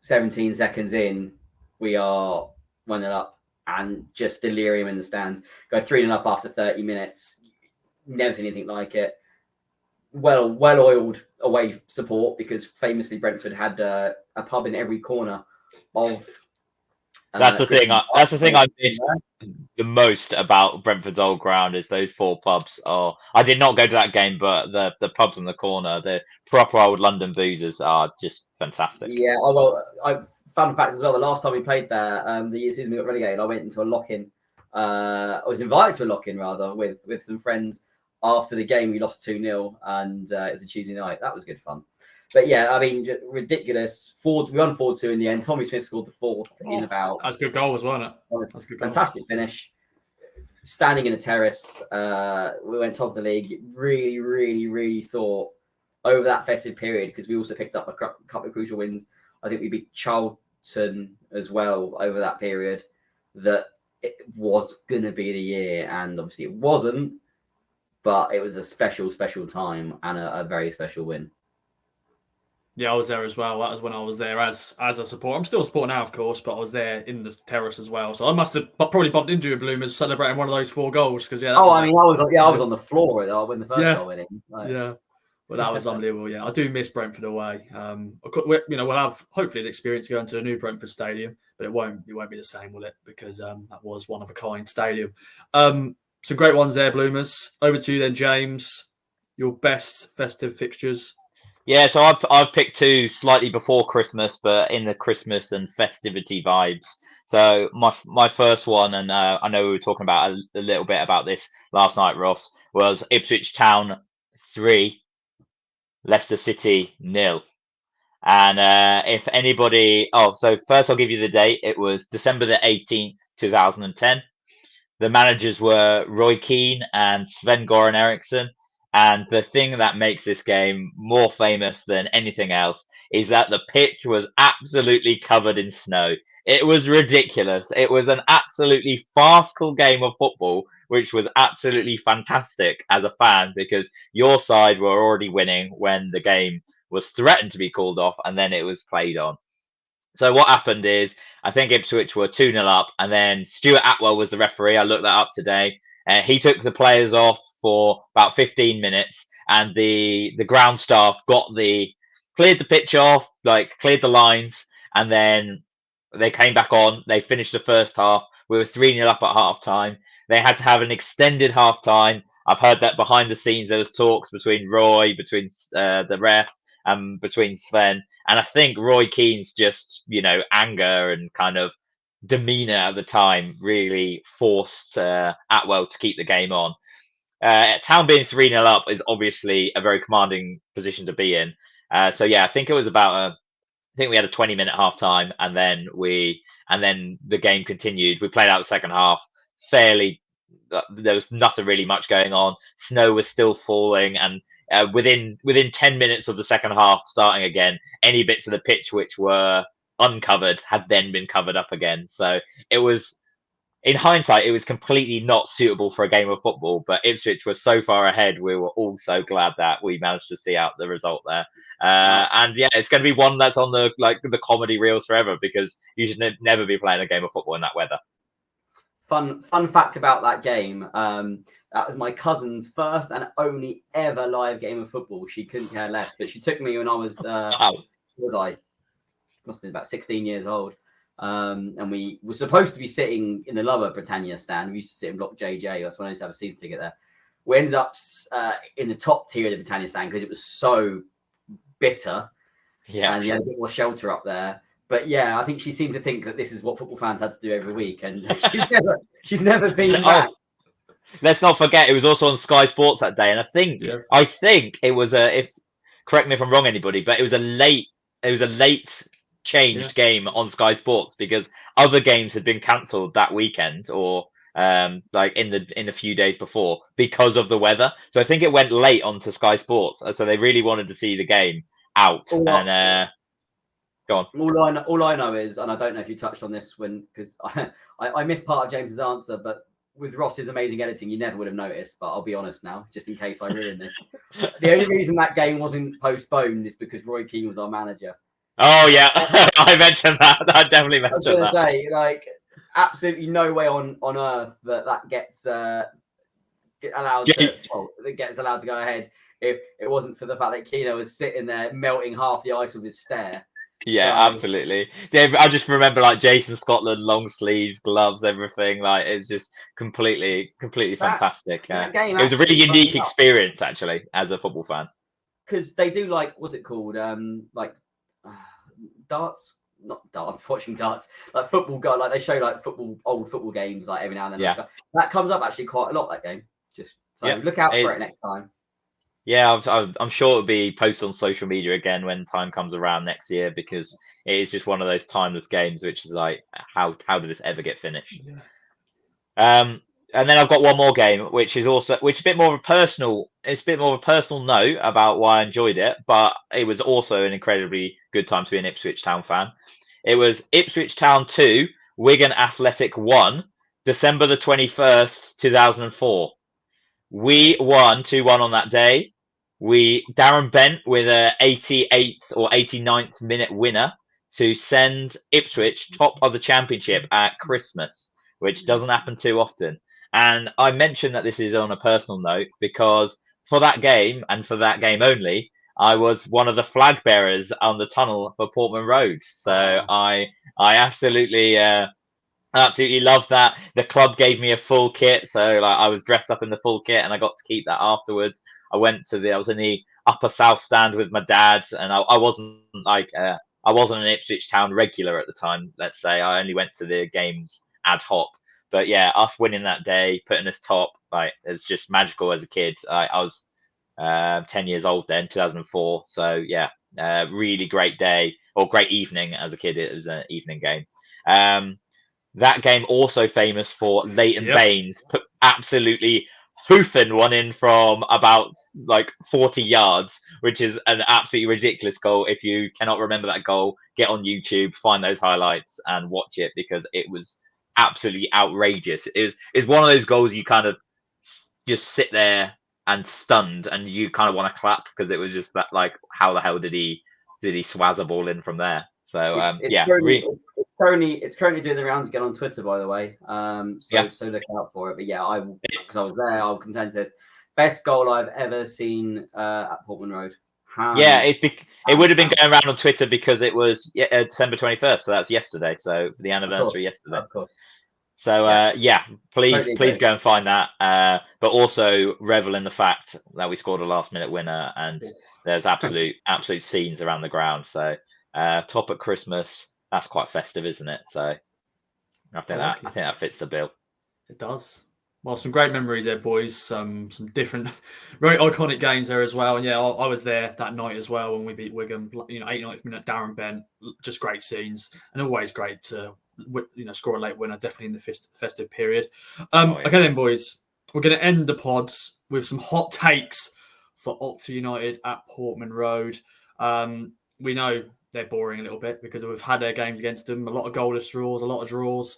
17 seconds in, we are 1-0 up, and just delirium in the stands. Go 3-0 up after 30 minutes. Never seen anything like it. Well-oiled away support, because famously Brentford had a pub in every corner of. That's the thing. That's the thing I miss the most about Brentford's old ground is those 4 pubs. I did not go to that game, but the pubs in the corner, the proper old London boozers, are just fantastic. Yeah. Fun fact as well. The last time we played there, the year season we got relegated, I went into a lock-in. I was invited to a lock-in rather with some friends. After the game, we lost 2-0, and it was a Tuesday night. That was good fun. But yeah, I mean, ridiculous. We won 4-2 in the end. Tommy Smith scored the 4th in about. That's a good goal, wasn't it? That's a good goal. Fantastic finish. Standing in a terrace, we went top of the league. Really, really, really thought over that festive period, because we also picked up a couple of crucial wins. I think we beat Charlton as well over that period. That it was going to be the year, and obviously it wasn't. But it was a special, special time and a very special win. Yeah, I was there as well. That was when I was there as a supporter. I'm still a supporter now, of course, but I was there in the terrace as well. So I must have probably bumped into a Bloomers celebrating one of those 4 goals. Because I was on the floor when the first goal went in. Yeah, but that was unbelievable. Yeah, I do miss Brentford away. We'll have hopefully an experience going to the new Brentford Stadium, but it won't be the same, will it? Because that was one of a kind stadium. Some great ones there, Bloomers. Over to you then, James. Your best festive fixtures. Yeah, so I've picked 2 slightly before Christmas, but in the Christmas and festivity vibes. So my first one, and I know we were talking about a little bit about this last night, Ross, was Ipswich Town 3, Leicester City 0. And if anybody, so first I'll give you the date. It was December the 18th, 2010. The managers were Roy Keane and Sven-Goran Eriksson. And the thing that makes this game more famous than anything else is that the pitch was absolutely covered in snow. It was ridiculous. It was an absolutely farcical game of football, which was absolutely fantastic as a fan, because your side were already winning when the game was threatened to be called off, and then it was played on. So what happened is, I think Ipswich were 2-0 up, and then Stuart Atwell was the referee. I looked that up today. He took the players off for about 15 minutes, and the ground staff cleared the pitch off, cleared the lines, and then they came back on. They finished the first half. We were 3-0 up at half time. They had to have an extended half time. I've heard that behind the scenes there was talks between Roy, between the ref, and between Sven. And I think Roy Keane's just, anger and kind of demeanour at the time really forced Atwell to keep the game on. Town being 3-0 up is obviously a very commanding position to be in. So yeah, I think it was I think we had a 20-minute half time, and then the game continued. We played out the second half fairly. There was nothing really much going on. Snow was still falling, and within 10 minutes of the second half starting again, any bits of the pitch which were uncovered had then been covered up again. So it was, in hindsight, it was completely not suitable for a game of football. But Ipswich was so far ahead, we were all so glad that we managed to see out the result there. And yeah, it's going to be one that's on the comedy reels forever, because you should never be playing a game of football in that weather. Fun fact about that game. That was my cousin's first and only ever live game of football. She couldn't care less, but she took me when I was must have been about 16 years old. And we were supposed to be sitting in the lower Britannia stand. We used to sit in block JJ. That's when I used to have a season ticket there. We ended up in the top tier of the Britannia stand because it was so bitter. Yeah, and you had a bit more shelter up there. But yeah, I think she seemed to think that this is what football fans had to do every week, and she's never been back. Let's not forget, it was also on Sky Sports that day, and I think it was correct me if I'm wrong, anybody, but it was a late changed game on Sky Sports because other games had been cancelled that weekend, or in the few days before, because of the weather. So I think it went late onto Sky Sports, so they really wanted to see the game out. Go on. All I know is, and I don't know if you touched on this because I missed part of James's answer, but with Ross's amazing editing, you never would have noticed, but I'll be honest now, just in case I ruin this. The only reason that game wasn't postponed is because Roy Keane was our manager. Oh yeah, I mentioned that. I definitely I was mentioned going to that. say, like, absolutely no way on earth that gets allowed to go ahead if it wasn't for the fact that Keno was sitting there melting half the ice with his stare. Yeah, So- absolutely. Yeah, I just remember like Jason Scotland, long sleeves, gloves, everything. Like it's just completely fantastic. that game It was a really actually fucked unique me up. experience, actually, as a football fan. Because they do like, what's it called? Darts. Not darts. I'm watching darts. Like football. Like they show like old football games like every now and then. Yeah. That comes up actually quite a lot. That game. Just so look out for it next time. Yeah, I'm sure it'll be posted on social media again when time comes around next year, because it is just one of those timeless games, which is like, how did this ever get finished? Yeah. And then I've got one more game, which is a bit more of a personal. It's a bit more of a personal note about why I enjoyed it, but it was also an incredibly good time to be an Ipswich Town fan. It was Ipswich Town 2, Wigan Athletic 1, December the 21st, 2004. We won 2-1 on that day. Darren Bent with a 88th or 89th minute winner to send Ipswich top of the championship at Christmas, which doesn't happen too often. And I mentioned that this is on a personal note because for that game, and for that game only, I was one of the flag bearers on the tunnel for Portman Road. So I absolutely love that. The club gave me a full kit, so like I was dressed up in the full kit, and I got to keep that afterwards. I was in the upper south stand with my dad, and I wasn't an Ipswich Town regular at the time. Let's say I only went to the games ad hoc. But yeah, us winning that day, putting us top, like it's just magical as a kid. I was 10 years old then, 2004. So yeah, really great day, or great evening as a kid. It was an evening game. That game also famous for Leighton Baines absolutely hoofing one in from about like 40 yards, which is an absolutely ridiculous goal. If you cannot remember that goal, get on YouTube, find those highlights and watch it, because it was absolutely outrageous. It's one of those goals you kind of just sit there and stunned, and you kind of want to clap, because it was just that, like, how the hell did he swazz a ball in from there? So it's currently doing the rounds again on Twitter, by the way. So look out for it. But yeah, because I was there, I'll contend this best goal I've ever seen at Portman Road. It would have been going around on Twitter because it was December 21st, so that's yesterday. So the anniversary yesterday. Of course. So please Totally go and find that. But also revel in the fact that we scored a last minute winner, and there's absolute scenes around the ground. So top at Christmas, that's quite festive, isn't it? So I think that fits the bill. It does. Well, some great memories there, boys. Some different, very iconic games there as well. And yeah, I was there that night as well when we beat Wigan. 89th minute, Darren Bent, just great scenes, and always great to score a late winner, definitely in the festive period. Okay then, boys, we're going to end the pods with some hot takes for Oxford United at Portman Road. We know they're boring a little bit because we've had their games against them, a lot of goalless draws, a lot of draws.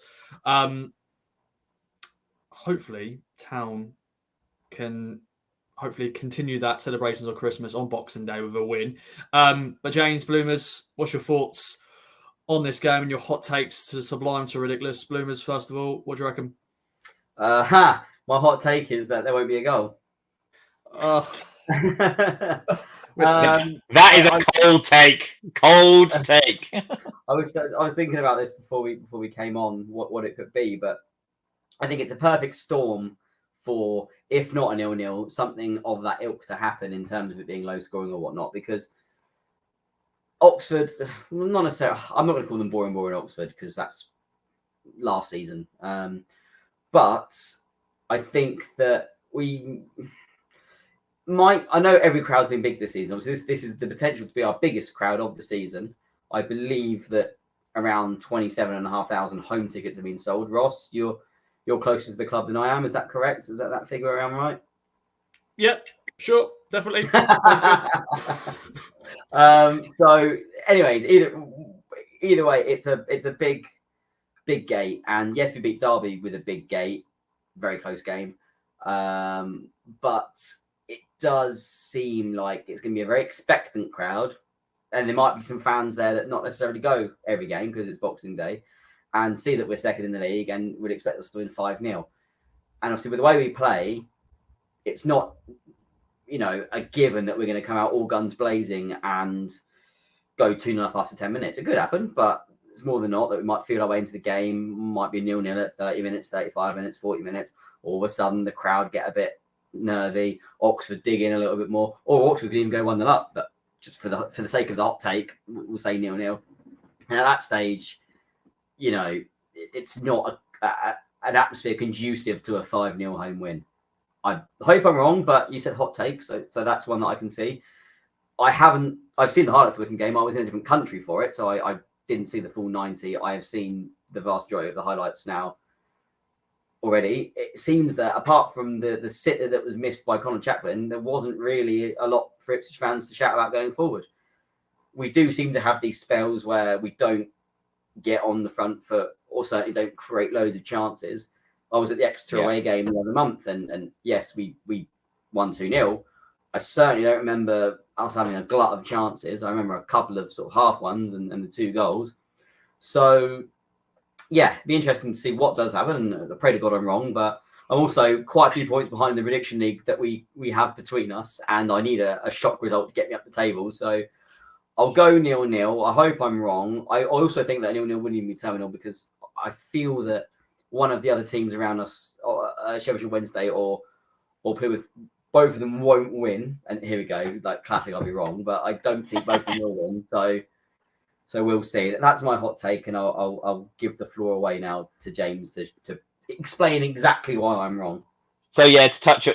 Hopefully Town can continue that celebrations of Christmas on Boxing Day with a win. But James, Bloomers, what's your thoughts on this game and your hot takes to sublime to ridiculous? Bloomers, first of all, what do you reckon? My hot take is that there won't be a goal. That is a cold take. Cold take. I was thinking about this before we came on, what it could be, but I think it's a perfect storm for, if not a 0-0, something of that ilk to happen in terms of it being low scoring or whatnot. Because Oxford, not necessarily, I'm not going to call them boring Oxford because that's last season. But I think that I know every crowd's been big this season. Obviously, this is the potential to be our biggest crowd of the season. I believe that around 27,500 home tickets have been sold. Ross, you're closer to the club than I am. Is that correct? Is that figure around right? Yep, sure, definitely. So, anyways, either way, it's a big gate. And yes, we beat Derby with a big gate, very close game. But it does seem like it's going to be a very expectant crowd. And there might be some fans there that not necessarily go every game because it's Boxing Day and see that we're second in the league and would expect us to win 5-0. And obviously, with the way we play, it's not, a given that we're going to come out all guns blazing and go 2-0 up after 10 minutes. It could happen, but it's more than not that we might feel our way into the game, might be 0-0 at 30 minutes, 35 minutes, 40 minutes. All of a sudden, the crowd get a bit nervy. Oxford dig in a little bit more, or Oxford could even go 1-0 up. But just for the sake of the hot take, we'll say 0-0. And at that stage, it's not an atmosphere conducive to a 5-0 home win. I hope I'm wrong, but you said hot take, so that's one that I can see. I've seen the highlights of the Wickham game. I was in a different country for it, so I didn't see the full 90. I have seen the vast majority of the highlights now already. It seems that apart from the sitter that was missed by Conor Chaplin, there wasn't really a lot for Ipswich fans to shout about going forward. We do seem to have these spells where we don't get on the front foot or certainly don't create loads of chances. I was at the Exeter away game the other month and yes, we won 2-0. I certainly don't remember us having a glut of chances. I remember a couple of sort of half ones and the 2 goals. So, yeah, it'd be interesting to see what does happen. I pray to God I'm wrong, but I'm also quite a few points behind the prediction league that we have between us, and I need a shock result to get me up the table. So I'll go 0-0. I hope I'm wrong. I also think that 0-0 wouldn't even be terminal because I feel that one of the other teams around us, Sheffield Wednesday or Plymouth, both of them won't win. And here we go, like classic, I'll be wrong, but I don't think both of them will win. So we'll see. That's my hot take, and I'll give the floor away now to James to explain exactly why I'm wrong. So yeah, to touch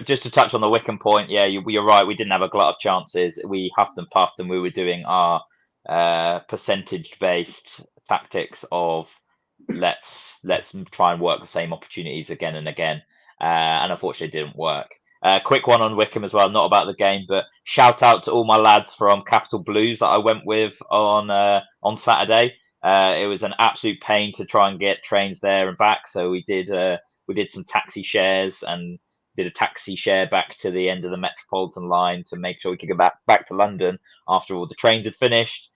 on the Wickham point, yeah, you're right. We didn't have a glut of chances. We huffed and puffed, and we were doing our percentage-based tactics of let's try and work the same opportunities again and again, and unfortunately, it didn't work. Quick one on Wickham as well, not about the game, but shout out to all my lads from Capital Blues that I went with on Saturday. It was an absolute pain to try and get trains there and back, so we did some taxi shares and did a taxi share back to the end of the Metropolitan line to make sure we could go back to London after all the trains had finished.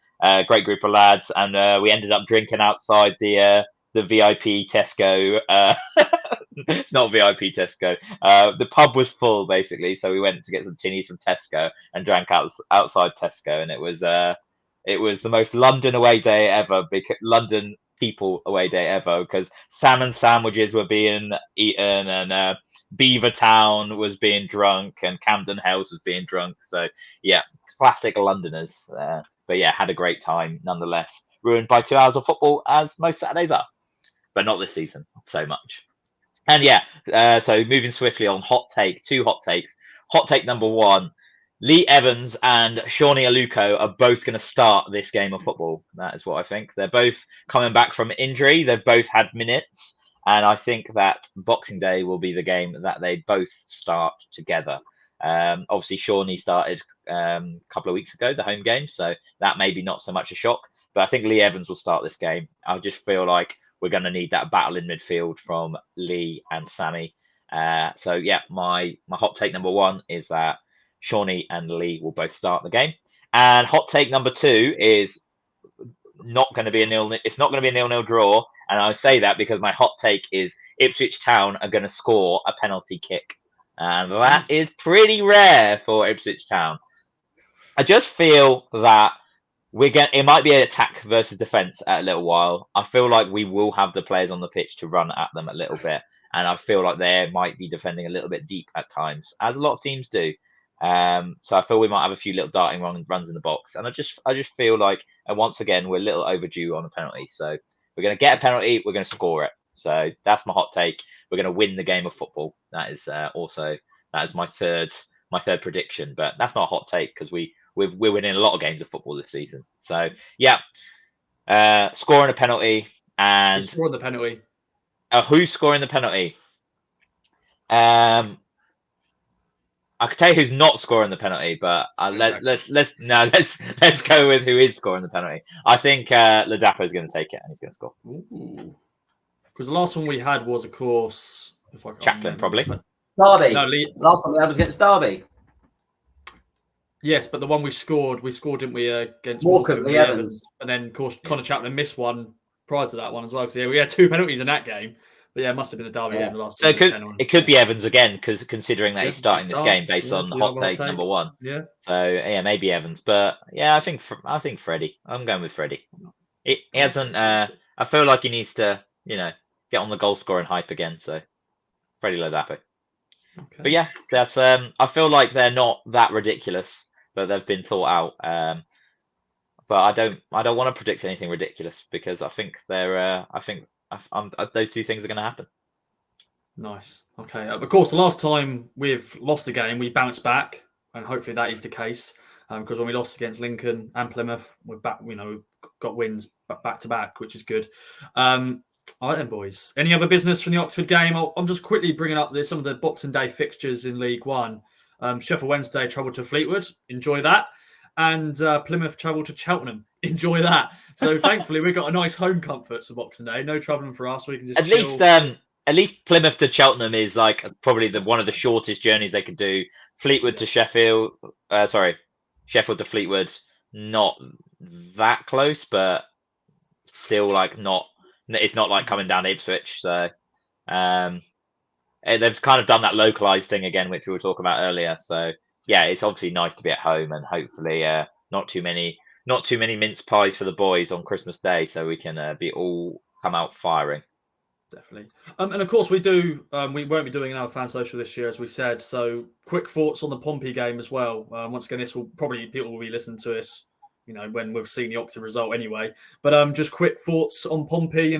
Great group of lads, and we ended up drinking outside the VIP Tesco. It's not VIP Tesco. The pub was full basically, so we went to get some tinnies from Tesco and drank outside Tesco, and it was the most London away day ever. London people away day ever, because salmon sandwiches were being eaten and Beaver Town was being drunk and Camden House was being drunk. So yeah, classic Londoners. But yeah, had a great time nonetheless. Ruined by 2 hours of football, as most Saturdays are, but not this season so much. And yeah, so moving swiftly on two hot takes. Hot take number 1, Lee Evans and Shawnee Aluko are both going to start this game of football. That is what I think. They're both coming back from injury. They've both had minutes. And I think that Boxing Day will be the game that they both start together. Obviously, Shawnee started a couple of weeks ago, the home game. So that may be not so much a shock. But I think Lee Evans will start this game. I just feel like we're going to need that battle in midfield from Lee and Sammy. So yeah, my hot take number 1 is that Shawnee and Lee will both start the game. And hot take number 2 is not going to be a 0-0. It's not going to be a 0-0 draw. And I say that because my hot take is Ipswich Town are going to score a penalty kick. And that is pretty rare for Ipswich Town. I just feel that it might be an attack versus defense at a little while. I feel like we will have the players on the pitch to run at them a little bit. And I feel like they might be defending a little bit deep at times, as a lot of teams do. So I feel we might have a few little darting runs in the box. And I just feel like, and once again, we're a little overdue on a penalty. So we're going to get a penalty. We're going to score it. So that's my hot take. We're going to win the game of football. That is my third prediction. But that's not a hot take because we're winning a lot of games of football this season. So yeah, scoring a penalty and who scored the penalty? Who's scoring the penalty? I could tell you who's not scoring the penalty, but let's go with who is scoring the penalty. I think Ladapo is going to take it and he's going to score. Because the last one we had was, of course, If I can Chaplin, remember. probably. Derby. No, Last time we had was against Derby. yes, but the one we scored, didn't we, against Morecambe, Morecambe, Lee Evans. And then, of course, Connor Chaplin missed one prior to that one as well. Because we had 2 penalties in that game. But yeah, it must have been a Derby game the last So time. it could be Evans again, because considering that he's starting this game based on hot take number 1. Yeah. So yeah, maybe Evans, but yeah, I think Freddie. I'm going with Freddie. He hasn't. I feel like he needs to, get on the goal scoring hype again. So Freddie Ladapo. Okay. But yeah, that's. I feel like they're not that ridiculous, but they've been thought out. But I don't want to predict anything ridiculous because I think they're. Those two things are going to happen. Nice. Okay. Of course, the last time we've lost the game, we bounced back, and hopefully that is the case. Because when we lost against Lincoln and Plymouth, we're back. We've got wins back to back, which is good. All right then, boys. Any other business from the Oxford game? I'm just quickly bringing up some of the Boxing Day fixtures in League One. Sheffield Wednesday travelled to Fleetwood. Enjoy that. And Plymouth travelled to Cheltenham. Enjoy that. So thankfully, we've got a nice home comfort for Boxing Day. No travelling for us. We can just chill. At least Plymouth to Cheltenham is like probably one of the shortest journeys they could do. Fleetwood to Sheffield. Sheffield to Fleetwood, not that close, but still like not. It's not like coming down to Ipswich. So they've kind of done that localized thing again, which we were talking about earlier. So yeah, it's obviously nice to be at home and hopefully not too many mince pies for the boys on Christmas Day, so we can be all come out firing. Definitely. And of course we do, we won't be doing another fan social this year, as we said. So quick thoughts on the Pompey game as well. Once again, people will be listening to us, when we've seen the Oxford result anyway. But just quick thoughts on Pompey.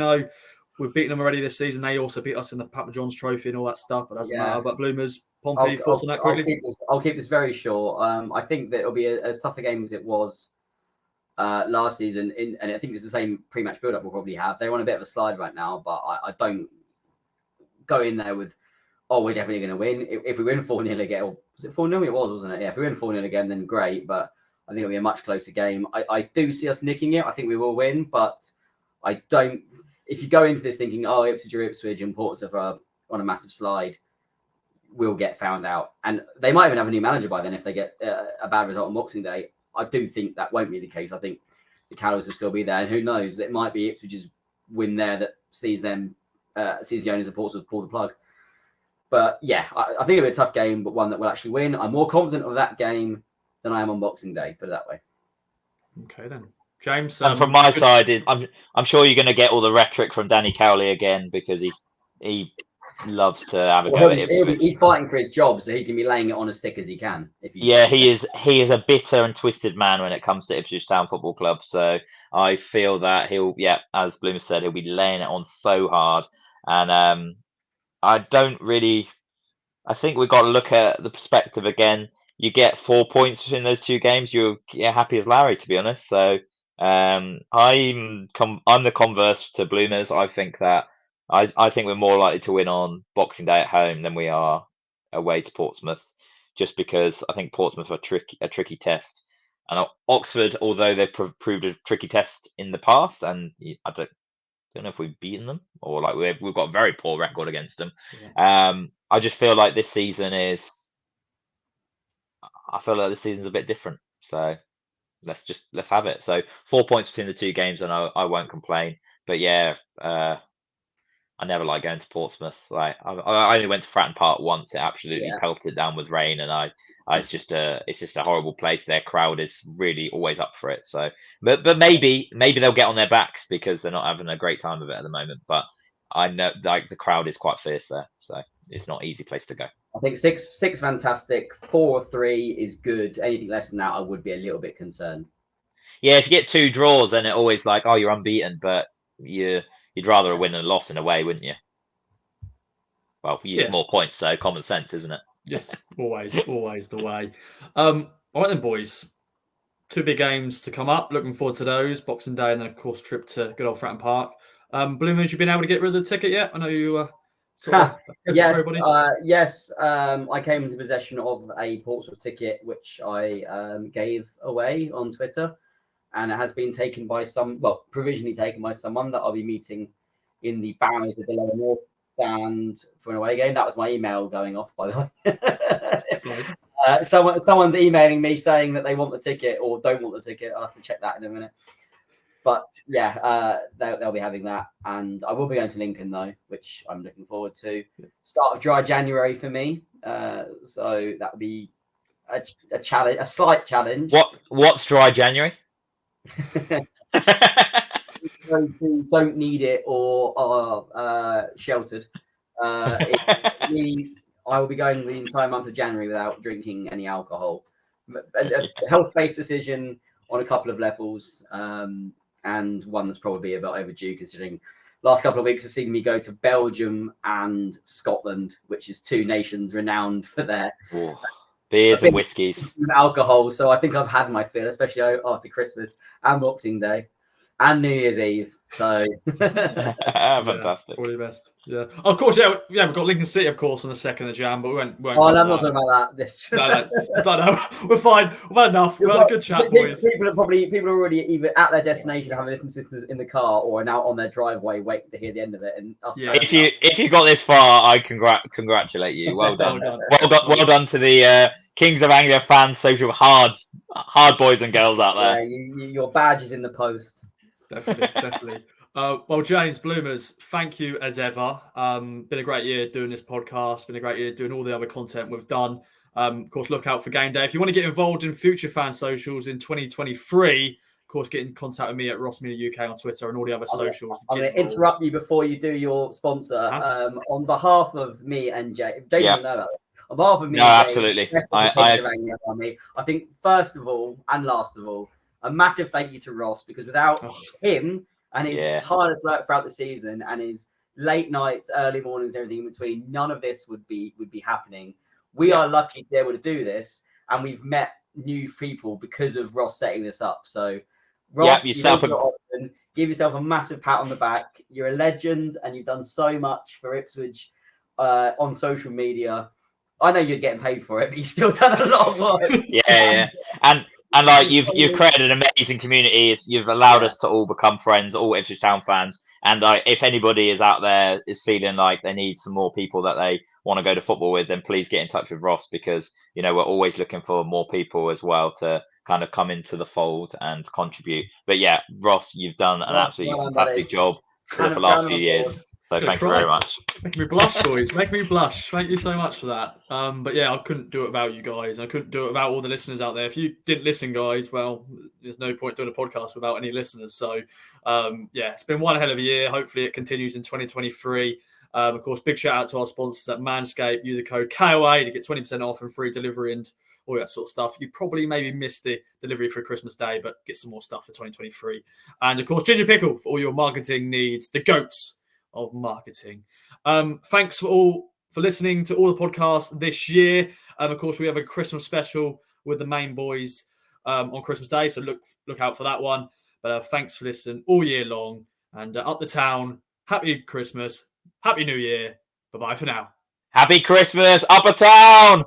We've beaten them already this season. They also beat us in the Papa John's Trophy and all that stuff, but doesn't matter. But Bloomers, Pompey, thoughts on that quickly? I'll keep this very short. I think that it'll be as tough a game as it was last season, and I think it's the same pre-match build-up we'll probably have. They're on a bit of a slide right now, but I don't go in there with, we're definitely going to win. If we win 4-0 again, or was it 4-0? It was, wasn't it? Yeah, if we win 4-0 again, then great, but I think it'll be a much closer game. I do see us nicking it. I think we will win, but I don't. If you go into this thinking, Ipswich and Portsmouth are on a massive slide, we'll get found out. And they might even have a new manager by then if they get a bad result on Boxing Day. I do think that won't be the case. I think the calories will still be there, and who knows? It might be Ipswich's win there that sees the owners of Portsmouth pull the plug. But yeah, I think it'll be a tough game, but one that will actually win. I'm more confident of that game than I am on Boxing Day. Put it that way. Okay then, James. And from my side, I'm sure you're going to get all the rhetoric from Danny Cowley again because he loves to have a go at Ipswich. He's fighting for his job, so he's going to be laying it on as thick as he can. He is a bitter and twisted man when it comes to Ipswich Town Football Club. So I feel that as Bloomer said, he'll be laying it on so hard. And I think we've got to look at the perspective again. You get 4 points between those two games, you're happy as Larry, to be honest. So I'm the converse to Bloomers. I think that I think we're more likely to win on Boxing Day at home than we are away to Portsmouth, just because I think Portsmouth are a tricky test. And Oxford, although they've proved a tricky test in the past, and I don't know if we've beaten them or like we've got a very poor record against them. Yeah. I just feel like this season is a bit different. So let's have it. So 4 points between the two games, and I won't complain. But yeah, I never like going to Portsmouth. Like I only went to Fratton Park once. It absolutely pelted down with rain, and it's just a horrible place. Their crowd is really always up for it. So, but maybe they'll get on their backs because they're not having a great time of it at the moment. But I know like the crowd is quite fierce there, so it's not an easy place to go. I think six fantastic, 4 or 3 is good. Anything less than that, I would be a little bit concerned. Yeah, if you get 2 draws, then it always like, you're unbeaten, but you'd rather a win than a loss in a way, wouldn't you? Well, you get more points, so common sense, isn't it? Yes, always the way. All right then, boys. 2 big games to come up. Looking forward to those. Boxing Day and then, of course, trip to good old Fratton Park. Bloomers, you been able to get rid of the ticket yet? I know you yes. I came into possession of a Portsmouth ticket, which I gave away on Twitter. And it has been taken by provisionally taken by someone that I'll be meeting in the barrows of the Lower North stand for an away game. That was my email going off, by the way. Someone's emailing me saying that they want the ticket or don't want the ticket. I'll have to check that in a minute. But yeah, they'll be having that, and I will be going to Lincoln though, which I'm looking forward to. Start of dry January for me, so that would be a challenge, a slight challenge. What's dry January? Those who don't need it or are sheltered. I will be going the entire month of January without drinking any alcohol. A health-based decision on a couple of levels, and one that's probably a bit overdue considering last couple of weeks have seen me go to Belgium and Scotland, which is two nations renowned for their beers and whiskies. Alcohol. So I think I've had my fill, especially after Christmas and Boxing Day and New Year's Eve. So fantastic. All the best. Yeah. Of course, yeah, we've got Lincoln City, of course, on the 2nd of Jan, but we won't I'm not talking about that. No, we're fine. We've had enough. We've had a good chat, boys. People are already either at their destination having listened to this in the car or are now on their driveway waiting to hear the end of it. And if you got this far, I congratulate you. Well done. Well done to the Kings of Anglia Fans Social hard boys and girls out there. Yeah, your badge is in the post. Definitely. Well, James Bloomers, thank you as ever. Been a great year doing this podcast. Been a great year doing all the other content we've done. Of course, look out for game day. If you want to get involved in future fan socials in 2023, of course, get in contact with me at Ross Media UK on Twitter and all the other socials. I'm going to interrupt you before you do your sponsor. On behalf of me and Jay, Jay doesn't know about this. On behalf of me, absolutely. I think first of all and last of all, a massive thank you to Ross, because without him and his tireless work throughout the season and his late nights, early mornings, everything in between, none of this would be happening. We are lucky to be able to do this, and we've met new people because of Ross setting this up. So, Ross, give yourself a massive pat on the back. You're a legend, and you've done so much for Ipswich on social media. I know you're getting paid for it, but you've still done a lot of work. Yeah. And like you've created an amazing community. You've allowed us to all become friends, all Ipswich Town fans. And if anybody is out there is feeling like they need some more people that they want to go to football with, then please get in touch with Ross, because we're always looking for more people as well to kind of come into the fold and contribute. But yeah, Ross, you've done an absolutely fantastic job for the last few years. So thank you very much. Making me blush, boys. Make me blush. Thank you so much for that. But yeah, I couldn't do it without you guys. I couldn't do it without all the listeners out there. If you didn't listen, guys, well, there's no point doing a podcast without any listeners. So yeah, it's been one hell of a year. Hopefully it continues in 2023. Of course, big shout out to our sponsors at Manscaped. Use the code KOA to get 20% off and free delivery and all that sort of stuff. You probably maybe missed the delivery for Christmas Day, but get some more stuff for 2023. And of course, Ginger Pickle for all your marketing needs. The goats of marketing. Thanks for listening to all the podcasts this year. Of course, we have a Christmas special with the main boys on Christmas Day, so look out for that one. But thanks for listening all year long. And up the town, happy Christmas, happy New Year. Bye-bye for now. Happy Christmas, Upper Town!